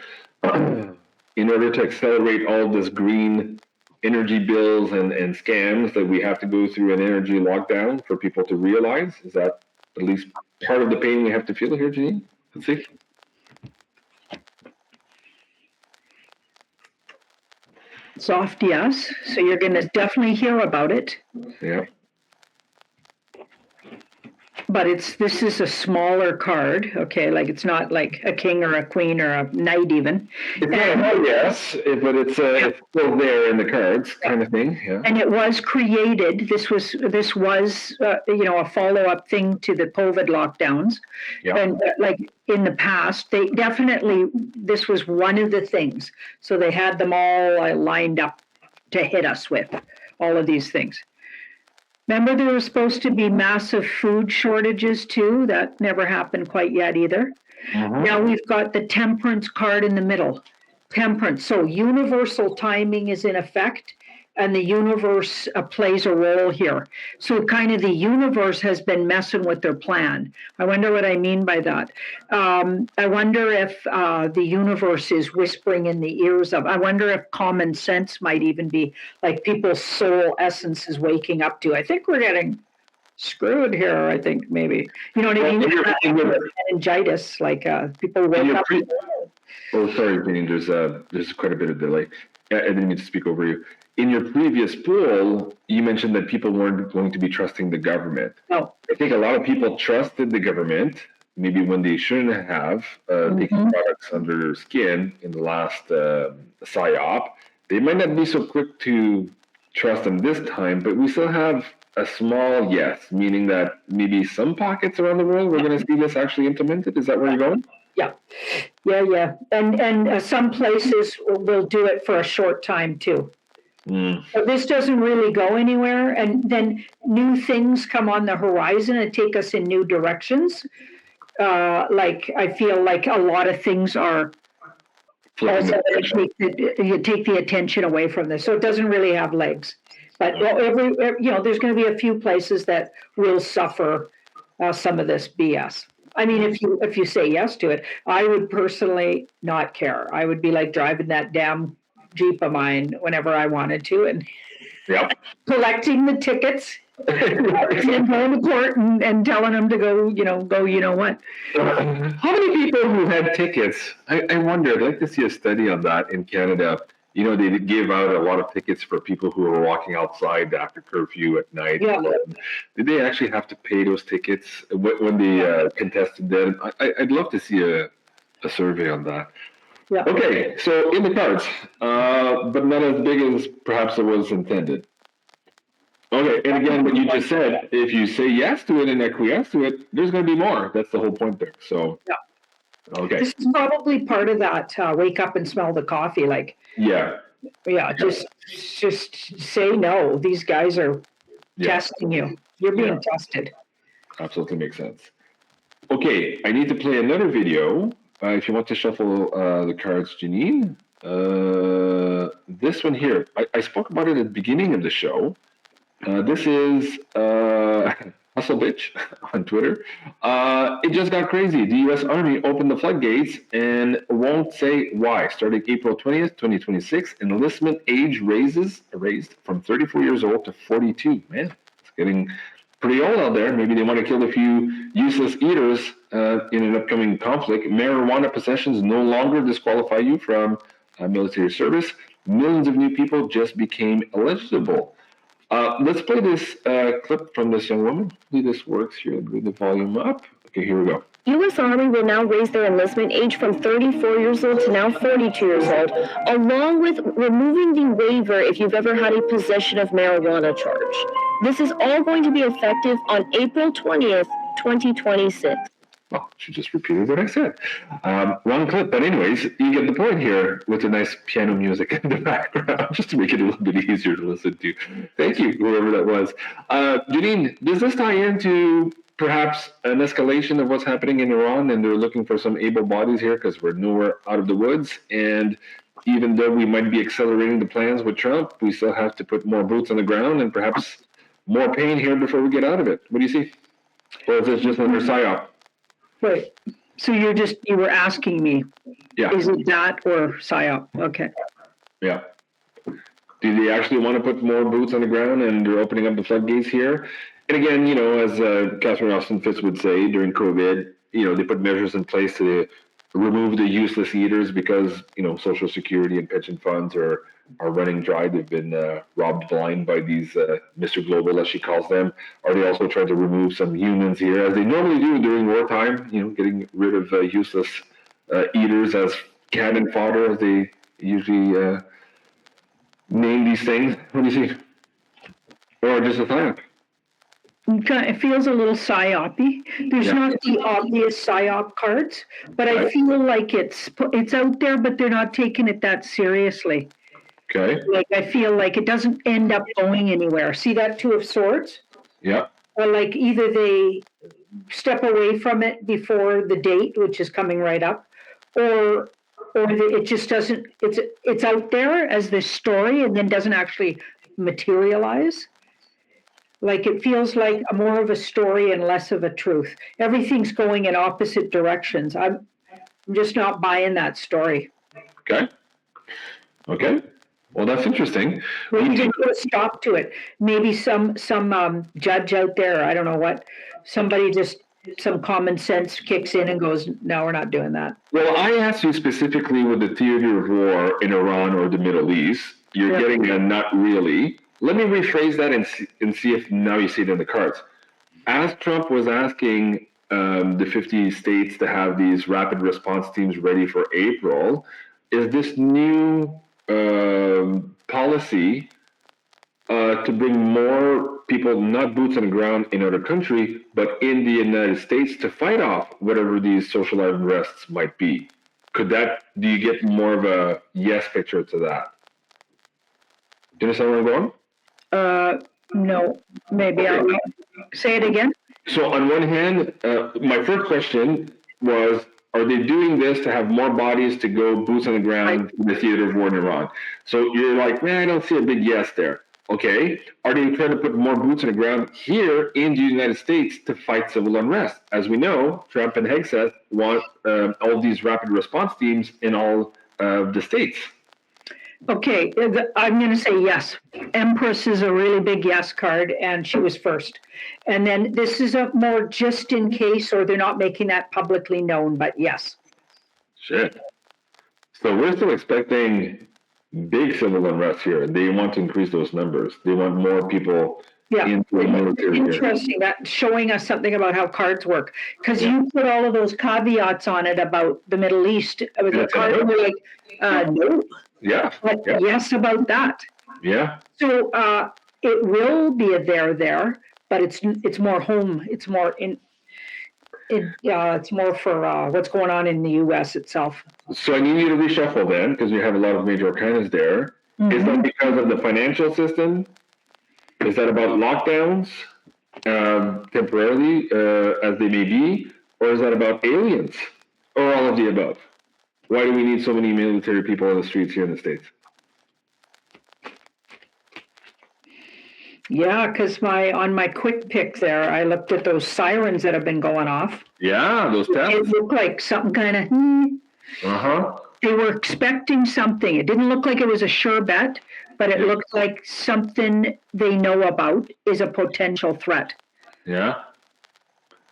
in order to accelerate all this green energy bills and scams, that we have to go through an energy lockdown for people to realize? Is that at least part of the pain we have to feel here, Janine? Let's see. Soft yes. So you're going to definitely hear about it. Yeah. But this is a smaller card, okay? Like it's not like a king or a queen or a knight even. It's not a hell yes, but it's still there in the cards, kind of thing. Yeah. And it was created. This was a follow-up thing to the COVID lockdowns. Yeah. And like in the past, this was one of the things. So they had them all lined up to hit us with all of these things. Remember, there were supposed to be massive food shortages too. That never happened quite yet either. Mm-hmm. Now we've got the temperance card in the middle. Temperance. So universal timing is in effect, and the universe plays a role here. So kind of the universe has been messing with their plan. I wonder what I mean by that. I wonder if the universe is whispering in the ears of, I wonder if common sense might even be like people's soul essence is waking up to. I think we're getting screwed here, I think maybe. You know what I mean? Meningitis, like people wake up. Oh, sorry, Janine, there's quite a bit of delay. I didn't mean to speak over you. In your previous poll, you mentioned that people weren't going to be trusting the government. No. I think a lot of people trusted the government, maybe when they shouldn't have, taken products under their skin in the last PSYOP. they might not be so quick to trust them this time, but we still have a small yes, meaning that maybe some pockets around the world we're going to see this actually implemented. Is that where you're going? Yeah. And some places will do it for a short time too. So this doesn't really go anywhere, and then new things come on the horizon and take us in new directions. Like I feel like a lot of things are also you take the attention away from this, so it doesn't really have legs. But there's going to be a few places that will suffer some of this BS. I mean, if you say yes to it, I would personally not care. I would be like driving that damn Jeep of mine whenever I wanted to, and collecting the tickets, and going to court and telling them to go. You know what? How many people who had tickets? I wonder. I'd like to see a study on that in Canada. They give out a lot of tickets for people who are walking outside after curfew at night. Yeah. Did they actually have to pay those tickets when they contested them? I'd love to see a survey on that. Yeah. Okay, so in the cards, but not as big as perhaps it was intended. Okay, and again, what you just said, if you say yes to it and acquiesce to it, there's going to be more. That's the whole point there. So, okay. This is probably part of that wake up and smell the coffee. Like, just say no. These guys are testing you. You're being tested. Absolutely makes sense. Okay, I need to play another video. If you want to shuffle the cards, Janine. This one here, I spoke about it at the beginning of the show. This is Hustle Bitch on Twitter. It just got crazy. The U.S. Army opened the floodgates and won't say why. Starting April 20th, 2026, enlistment age raised from 34 years old to 42. Man, it's getting pretty old out there. Maybe they want to kill a few useless eaters in an upcoming conflict. Marijuana possessions no longer disqualify you from military service. Millions of new people just became eligible. Let's play this clip from this young woman. Hopefully this works here. Bring the volume up. Okay, here we go. U.S. Army will now raise their enlistment age from 34 years old to now 42 years old, along with removing the waiver if you've ever had a possession of marijuana charge. This is all going to be effective on April 20th, 2026. Well, she just repeated what I said. Wrong clip, but anyways, you get the point here with the nice piano music in the background, just to make it a little bit easier to listen to. Thank you, whoever that was. Janine, does this tie into perhaps an escalation of what's happening in Iran, and they're looking for some able bodies here because we're nowhere out of the woods, and even though we might be accelerating the plans with Trump, we still have to put more boots on the ground and perhaps more pain here before we get out of it? What do you see? Or is this just another psyop? Right. So you were asking me, is it that or PSYOP? Okay. Yeah. Do they actually want to put more boots on the ground and they're opening up the floodgates here? And again, as Catherine Austin Fitz would say during COVID, they put measures in place to remove the useless eaters because, Social Security and pension funds are running dry. They've been robbed blind by these Mr. Global, as she calls them. Are they also trying to remove some humans here, as they normally do during wartime, getting rid of useless eaters as cannon fodder, as they usually name these things? What do you see? Or just a psyop? It feels a little psyop-y. There's not the obvious psyop cards, but I feel like it's out there, but they're not taking it that seriously. Okay. Like I feel like it doesn't end up going anywhere. See that Two of Swords? Yeah. Or like either they step away from it before the date, which is coming right up, or it just doesn't. It's out there as this story and then doesn't actually materialize. Like it feels like more of a story and less of a truth. Everything's going in opposite directions. I'm just not buying that story. Okay. Well, that's interesting. Maybe they put a stop to it. Maybe some judge out there, I don't know what, somebody just, some common sense kicks in and goes, no, we're not doing that. Well, I asked you specifically with the theater of war in Iran or the Middle East. You're getting a not really. Let me rephrase that and see if now you see it in the cards. As Trump was asking the 50 states to have these rapid response teams ready for April, is this new policy to bring more people, not boots on the ground in other country, but in the United States to fight off whatever these social unrests might be. Do you get more of a yes picture to that? Do you understand where I'm going? No, maybe I'll say it again. So on one hand, my first question was, are they doing this to have more bodies to go boots on the ground in the theater of war in Iran? So you're like, man, I don't see a big yes there. Okay. Are they trying to put more boots on the ground here in the United States to fight civil unrest? As we know, Trump and Hegseth want all these rapid response teams in all the states. Okay, I'm going to say yes. Empress is a really big yes card, and she was first. And then this is a more just in case, or they're not making that publicly known, but yes. Shit. So we're still expecting big civil unrest here. They want to increase those numbers. They want more people into the military. Interesting, that showing us something about how cards work. Because you put all of those caveats on it about the Middle East. With the cards were like, no. Yeah. But yes about that. Yeah. So it will be a there, but it's more home. It's more it's more for what's going on in the U.S. itself. So I need you to reshuffle then, because we have a lot of major arcanas there. Mm-hmm. Is that because of the financial system? Is that about lockdowns temporarily, as they may be, or is that about aliens, or all of the above? Why do we need so many military people on the streets here in the States? Yeah, because on my quick pick there, I looked at those sirens that have been going off. Yeah, those tests. It looked like something kind of. They were expecting something. It didn't look like it was a sure bet, but it looked like something they know about is a potential threat. Yeah.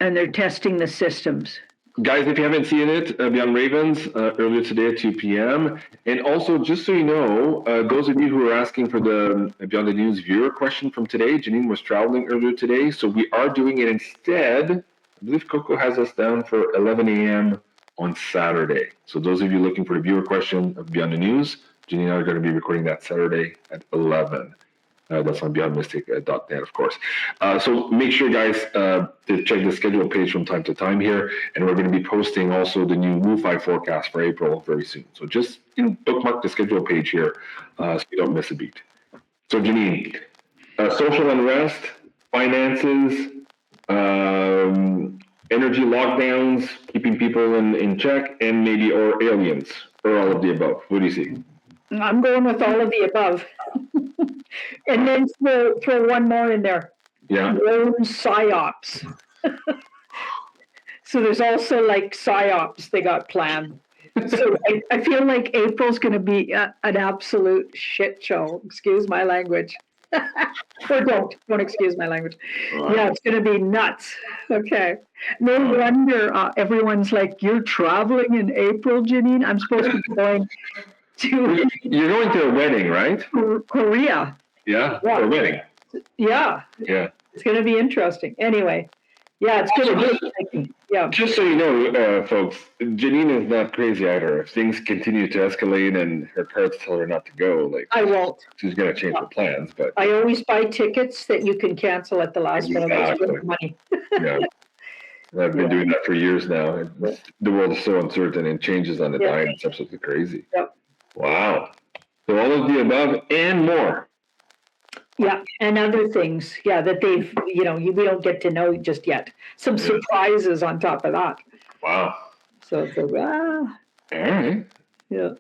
And they're testing the systems. Guys, if you haven't seen it, Beyond Ravens, earlier today at 2 p.m. And also, just so you know, those of you who are asking for the Beyond the News viewer question from today, Janine was traveling earlier today, so we are doing it instead. I believe Coco has us down for 11 a.m. on Saturday. So those of you looking for the viewer question of Beyond the News, Janine and I are going to be recording that Saturday at 11. That's on beyondmystic.net, of course. So make sure, guys, to check the schedule page from time to time here. And we're going to be posting also the new MUFI forecast for April very soon. So just bookmark the schedule page here so you don't miss a beat. So, Janine, social unrest, finances, energy lockdowns, keeping people in check, and maybe or aliens, or all of the above. What do you see? I'm going with all of the above. And then throw one more in there. Yeah. Drone psyops. So there's also like psyops they got planned. So I feel like April's going to be an absolute shit show. Excuse my language. Or don't excuse my language. Yeah, it's going to be nuts. Okay. No wonder everyone's like, you're traveling in April, Janine? I'm supposed to be going to... You're going to a wedding, right? Korea. Yeah, for a wedding. Yeah. Yeah. It's going to be interesting. Anyway, yeah, it's going to be. Yeah. Just so you know, folks, Janine is not crazy either. If things continue to escalate and her cards tell her not to go, like I won't. She's going to change her plans. But I always buy tickets that you can cancel at the last minute. Money. Yeah. I've been doing that for years now. The world is so uncertain and changes on the dime. It's absolutely crazy. Yep. Wow. So all of the above and more. Yeah, and other things, that they've, we don't get to know just yet. Some surprises on top of that. Wow. So all right. Yeah.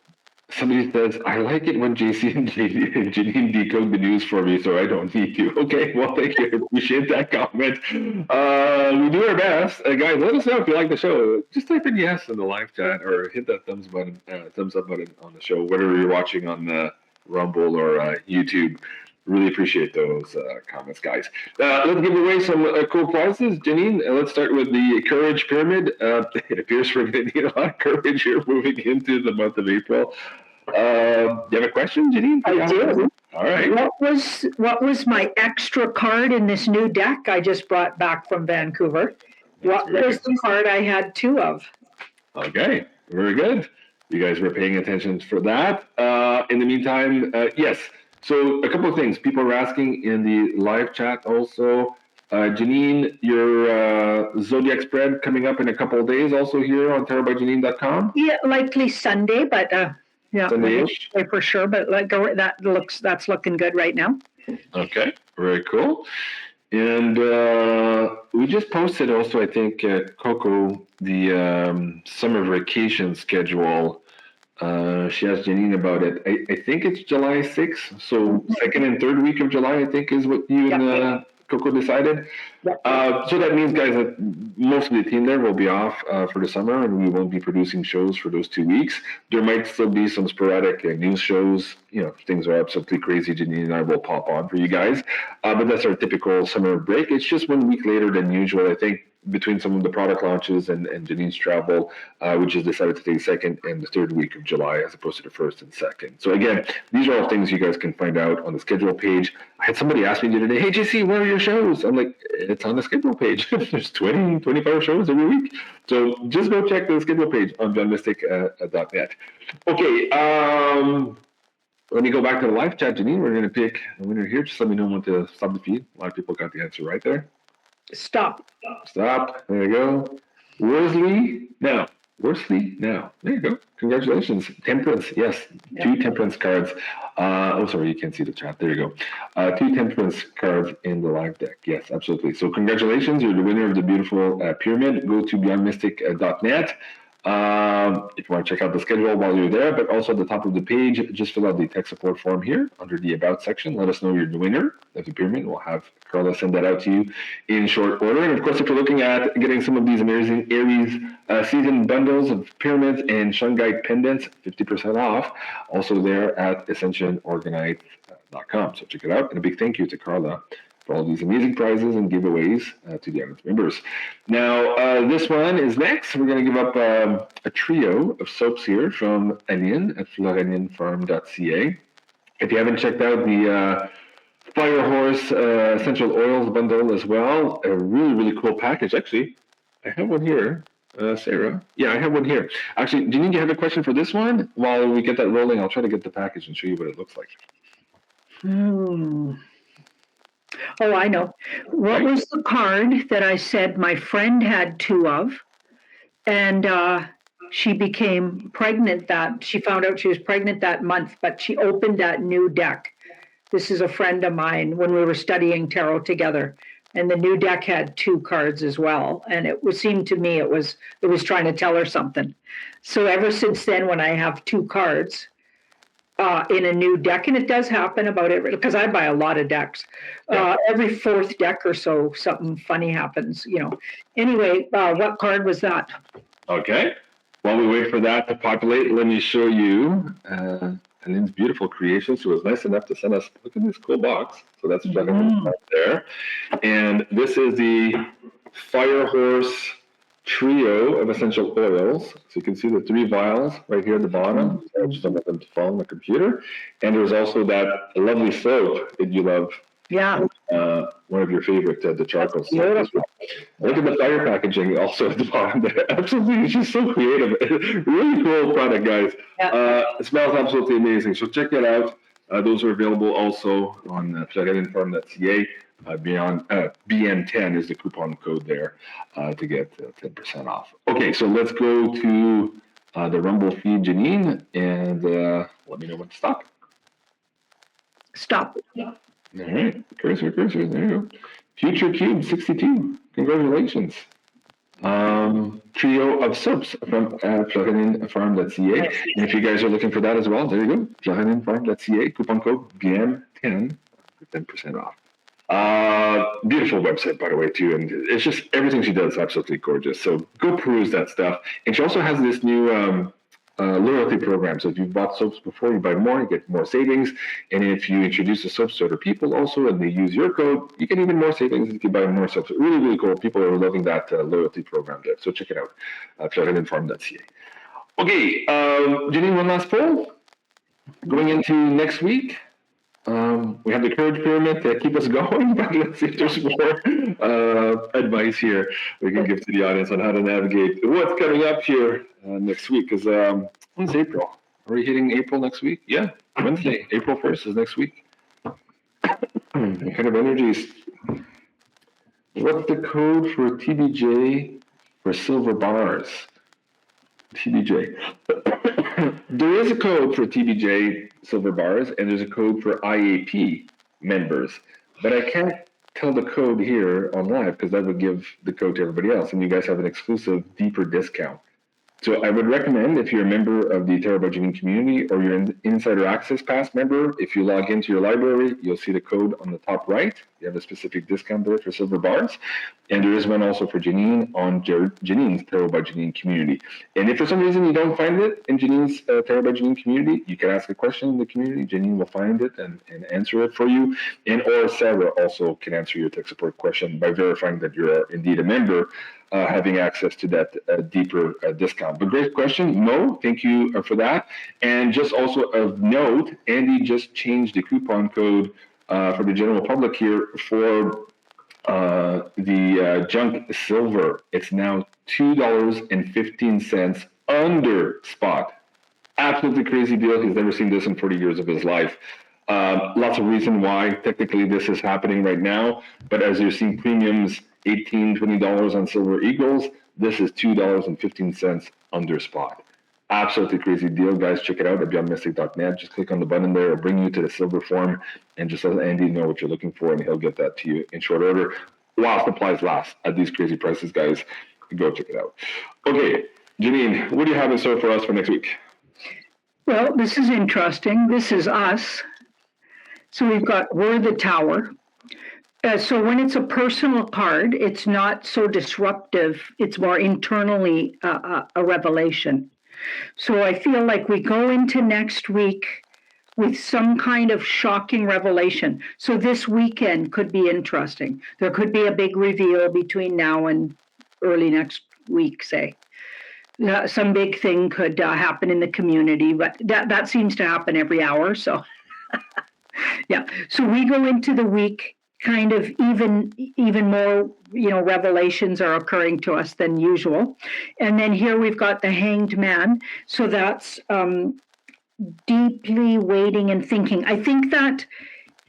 Somebody says, I like it when JC and Janine decode the news for me, so I don't need you. Okay, well, thank you. I appreciate that comment. We do our best. Guys, let us know if you like the show. Just type in yes in the live chat or hit that thumbs up button on the show, whether you're watching on Rumble or YouTube. Really appreciate those comments, guys. Let's give away some cool prizes. Janine, let's start with the Courage Pyramid. It appears we're going to need a lot of courage here moving into the month of April. You have a question, Janine? I do. All right. What was my extra card in this new deck I just brought back from Vancouver? What was the card I had two of? Okay, very good. You guys were paying attention for that. In the meantime, yes. So a couple of things. People are asking in the live chat also. Janine, your Zodiac spread coming up in a couple of days also here on tarotbyjanine.com? Yeah, likely Sunday, but yeah, Sunday-ish? for sure. But like that's looking good right now. Okay, very cool. And we just posted also, I think, Coco, the summer vacation schedule. She asked Janine about it. I think it's July 6th. So second and third week of July, I think, is what you and Coco decided. So that means, guys, that most of the team there will be off for the summer, and we won't be producing shows for those 2 weeks. There might still be some sporadic news shows. You know, if things are absolutely crazy, Janine and I will pop on for you guys. But that's our typical summer break. It's just 1 week later than usual, I think, between some of the product launches and Janine's travel, we just decided to take the second and the third week of July as opposed to the first and second. So again, these are all things you guys can find out on the schedule page. I had somebody ask me the other day, hey, JC, where are your shows? I'm like, it's on the schedule page. There's 20, 25 shows every week. So just go check the schedule page on johnmystic.net. Okay, let me go back to the live chat, Janine. We're going to pick a winner here. Just let me know when to stop the feed. A lot of people got the answer right there. Stop. There you go. Worsley now. There you go. Congratulations. Temperance. Yes. Yeah. 2 temperance cards. Sorry, you can't see the chat. There you go. 2 temperance cards in the live deck. Yes, absolutely. So congratulations. You're the winner of the beautiful pyramid. Go to beyondmystic.net. If you want to check out the schedule while you're there, but also at the top of the page, just fill out the tech support form here under the About section. Let us know you're the winner of the pyramid. We'll have Carla send that out to you in short order. And of course, if you're looking at getting some of these amazing Aries season bundles of pyramids and shungite pendants, 50% off, also there at ascensionorganite.com. So check it out. And a big thank you to Carla for all these amazing prizes and giveaways to the audience members. Now, this one is next. We're going to give up a trio of soaps here from Janine at floranianfarm.ca. If you haven't checked out the Fire Horse essential oils bundle as well, a really, really cool package. Actually, I have one here. Sarah? Yeah, I have one here. Actually, Janine, do you have a question for this one? While we get that rolling, I'll try to get the package and show you what it looks like. Oh, I know. What was the card that I said my friend had 2 of, and she became pregnant she found out she was pregnant that month, but she opened that new deck. This is a friend of mine when we were studying tarot together, and the new deck had 2 cards as well, and it seemed to me it was trying to tell her something. So ever since then, when I have 2 cards in a new deck, and it does happen about it because I buy a lot of decks. Every 4th deck or so, something funny happens, you know. Anyway, what card was that? Okay. While we wait for that to populate, let me show you Janine's beautiful creation. She was nice enough to send us, look at this cool box. So that's right there. And this is the Fire Horse trio of essential oils. So you can see the 3 vials right here at the bottom. I just don't want them to fall on the computer. And there's also that lovely soap that you love. Yeah. One of your favorite, the charcoal soap. Look at the fire packaging also at the bottom there. Absolutely, it's just so creative. Really cool product, guys. Yeah. It smells absolutely amazing. So check it out. Those are available also on floranianfarm.ca. Beyond BN10 is the coupon code there to get 10% off. Okay, so let's go to the Rumble feed, Janine, and let me know when to stop. Stop. All right, cursor, there you go. Future Cube 62, congratulations. Trio of soaps from floranianfarm.ca. And if you guys are looking for that as well, there you go, floranianfarm.ca, coupon code BN10 for 10% off. Beautiful website, by the way, too, and it's just everything she does is absolutely gorgeous. So go peruse that stuff. And she also has this new loyalty program. So if you've bought soaps before, you buy more, you get more savings. And if you introduce the soaps to other people also, and they use your code, you get even more savings if you buy more soaps. Really, really cool. People are loving that loyalty program there. So check it out, floranianfarm.ca. Okay, Janine, one last poll. Going into next week. We have the Courage Pyramid to keep us going, but let's see if there's more advice here we can give to the audience on how to navigate what's coming up here next week. Because when's April? Are we hitting April next week? Yeah, Wednesday, April 1st is next week. Kind of energies. What's the code for TBJ for silver bars? TBJ. There is a code for TBJ silver bars, and there's a code for IAP members, but I can't tell the code here on live because that would give the code to everybody else, and you guys have an exclusive deeper discount. So I would recommend, if you're a member of the Tarot by Janine community or you're an Insider Access Pass member, if you log into your library, you'll see the code on the top right. You have a specific discount there for silver bars. And there is one also for Janine on Janine's Tarot by Janine community. And if for some reason you don't find it in Janine's Tarot by Janine community, you can ask a question in the community. Janine will find it and answer it for you. And or Sarah also can answer your tech support question by verifying that you're indeed a member, having access to that deeper discount. But great question, Mo, thank you for that. And just also of note, Andy just changed the coupon code for the general public here for the junk silver. It's now $2.15 under spot. Absolutely crazy deal. He's never seen this in 40 years of his life. Lots of reason why technically this is happening right now, but as you're seeing premiums $18, $20 on silver eagles, this is $2.15 under spot. Absolutely crazy deal, guys. Check it out at beyondmystic.net. Just click on the button there. It'll bring you to the silver form, and just let Andy know what you're looking for, and he'll get that to you in short order while supplies last at these crazy prices, guys. Go check it out. Okay, Janine, what do you have in store for us for next week? Well, this is interesting. This is us. So we've got We're the Tower. So when it's a personal card, it's not so disruptive. It's more internally a revelation. So I feel like we go into next week with some kind of shocking revelation. So this weekend could be interesting. There could be a big reveal between now and early next week, say. Some big thing could happen in the community, but that seems to happen every hour. So, yeah. So we go into the week kind of even more, revelations are occurring to us than usual. And then here we've got the Hanged Man. So that's deeply waiting and thinking. I think that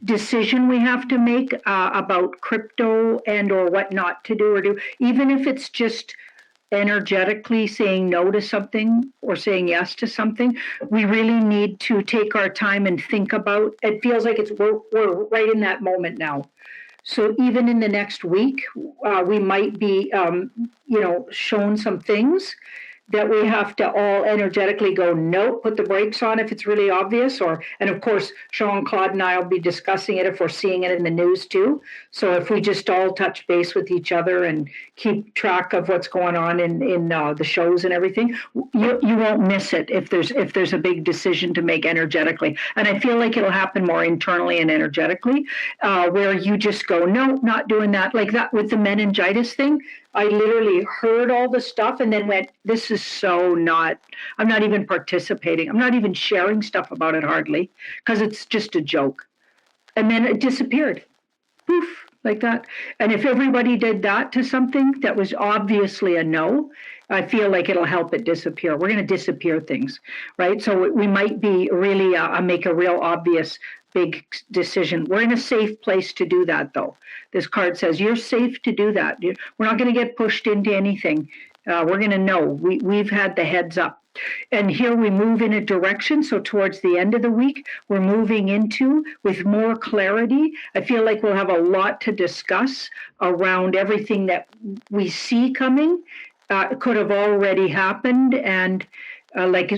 decision we have to make about crypto and or what not to do or do, even if it's just energetically saying no to something or saying yes to something, we really need to take our time and think about. It feels like we're right in that moment now. So even in the next week, we might be, shown some things that we have to all energetically go, no, put the brakes on if it's really obvious. And of course, Jean-Claude and I will be discussing it if we're seeing it in the news too. So if we just all touch base with each other and keep track of what's going on in the shows and everything, you won't miss it if there's a big decision to make energetically. And I feel like it'll happen more internally and energetically, where you just go, no, not doing that. Like that with the meningitis thing. I literally heard all the stuff and then went, this is so not, I'm not even participating. I'm not even sharing stuff about it hardly because it's just a joke. And then it disappeared. Poof, like that. And if everybody did that to something that was obviously a no, I feel like it'll help it disappear. We're going to disappear things, right? So we might be really make a real obvious big decision. We're in a safe place to do that, though. This card says you're safe to do that. We're not going to get pushed into anything. We're going to know. We've had the heads up. And here we move in a direction. So towards the end of the week, we're moving into with more clarity. I feel like we'll have a lot to discuss around everything that we see coming. Could have already happened. And like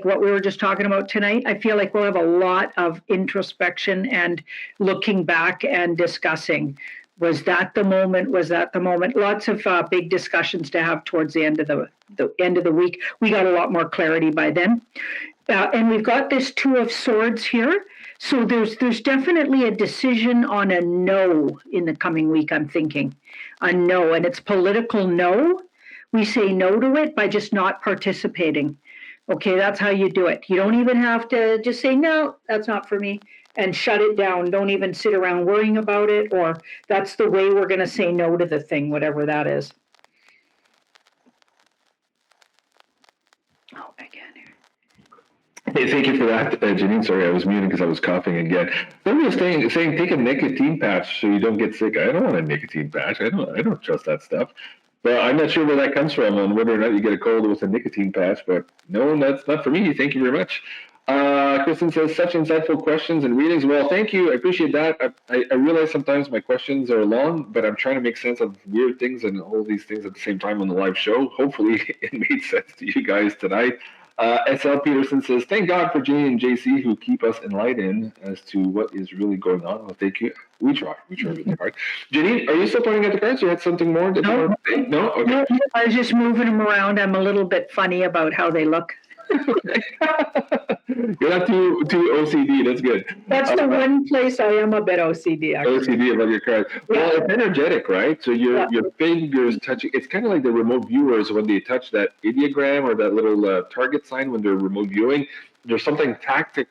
what we were just talking about tonight, I feel like we'll have a lot of introspection and looking back and discussing. Was that the moment? Was that the moment? Lots of big discussions to have towards the end of the end of the week. We got a lot more clarity by then, and we've got this Two of Swords here. So there's definitely a decision on a no in the coming week. I'm thinking a no, and it's political no. We say no to it by just not participating. Okay, that's how you do it. You don't even have to just say, no, that's not for me, and shut it down. Don't even sit around worrying about it, or that's the way we're going to say no to the thing, whatever that is. Oh, again. Hey, thank you for that, Janine. Sorry, I was muting because I was coughing again. Somebody was saying take a nicotine patch so you don't get sick. I don't want a nicotine patch. I don't trust that stuff. But I'm not sure where that comes from and whether or not you get a cold with a nicotine patch. But no, that's not for me. Thank you very much. Kristen says, such insightful questions and readings. Well, thank you. I appreciate that. I realize sometimes my questions are long, but I'm trying to make sense of weird things and all these things at the same time on the live show. Hopefully it made sense to you guys tonight. SL Peterson says, thank God for Janine and JC who keep us enlightened as to what is really going on. Well, thank you. We try really hard. Janine, are you still pointing at the cards? You had something more? No. No? Okay. No, I was just moving them around. I'm a little bit funny about how they look. You're not too OCD. That's good. That's the one place I am a bit OCD, actually. OCD about your cards. Well, it's energetic, right? So your fingers touching. It's kind of like the remote viewers when they touch that ideogram or that little target sign when they're remote viewing. There's something tactile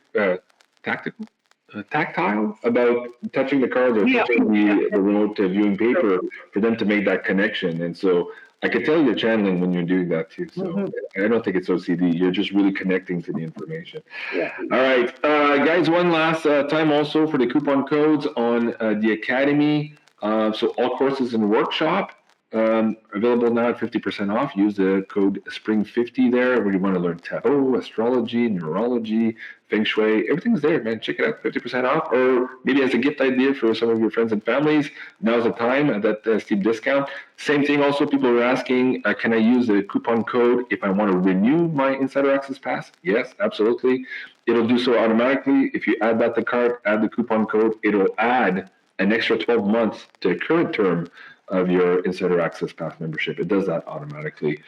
about touching the cards or touching the remote viewing paper for them to make that connection. And so I could tell you're channeling when you're doing that too. So I don't think it's OCD. You're just really connecting to the information. Yeah. All right, guys, one last time also for the coupon codes on the Academy. So all courses in workshop available now at 50% off. Use the code SPRING50 there where you want to learn tarot, astrology, neurology, feng shui. Everything's there, man. Check it out, 50% off. Or maybe as a gift idea for some of your friends and families, now's the time at that steep discount. Same thing also, people are asking, can I use the coupon code if I want to renew my Insider Access Pass? Yes, absolutely. It'll do so automatically. If you add that to cart, add the coupon code, it'll add an extra 12 months to the current term of your Insider Access Pass membership. It does that automatically.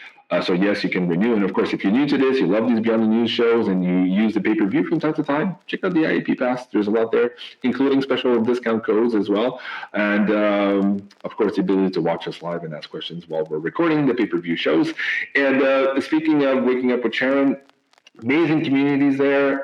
So yes, you can renew. And of course, if you're new to this, you love these Beyond the News shows and you use the pay-per-view from time to time, check out the IAP Pass. There's a lot there, including special discount codes as well. And of course, the ability to watch us live and ask questions while we're recording the pay-per-view shows. And speaking of Waking Up with Sharon, amazing communities there.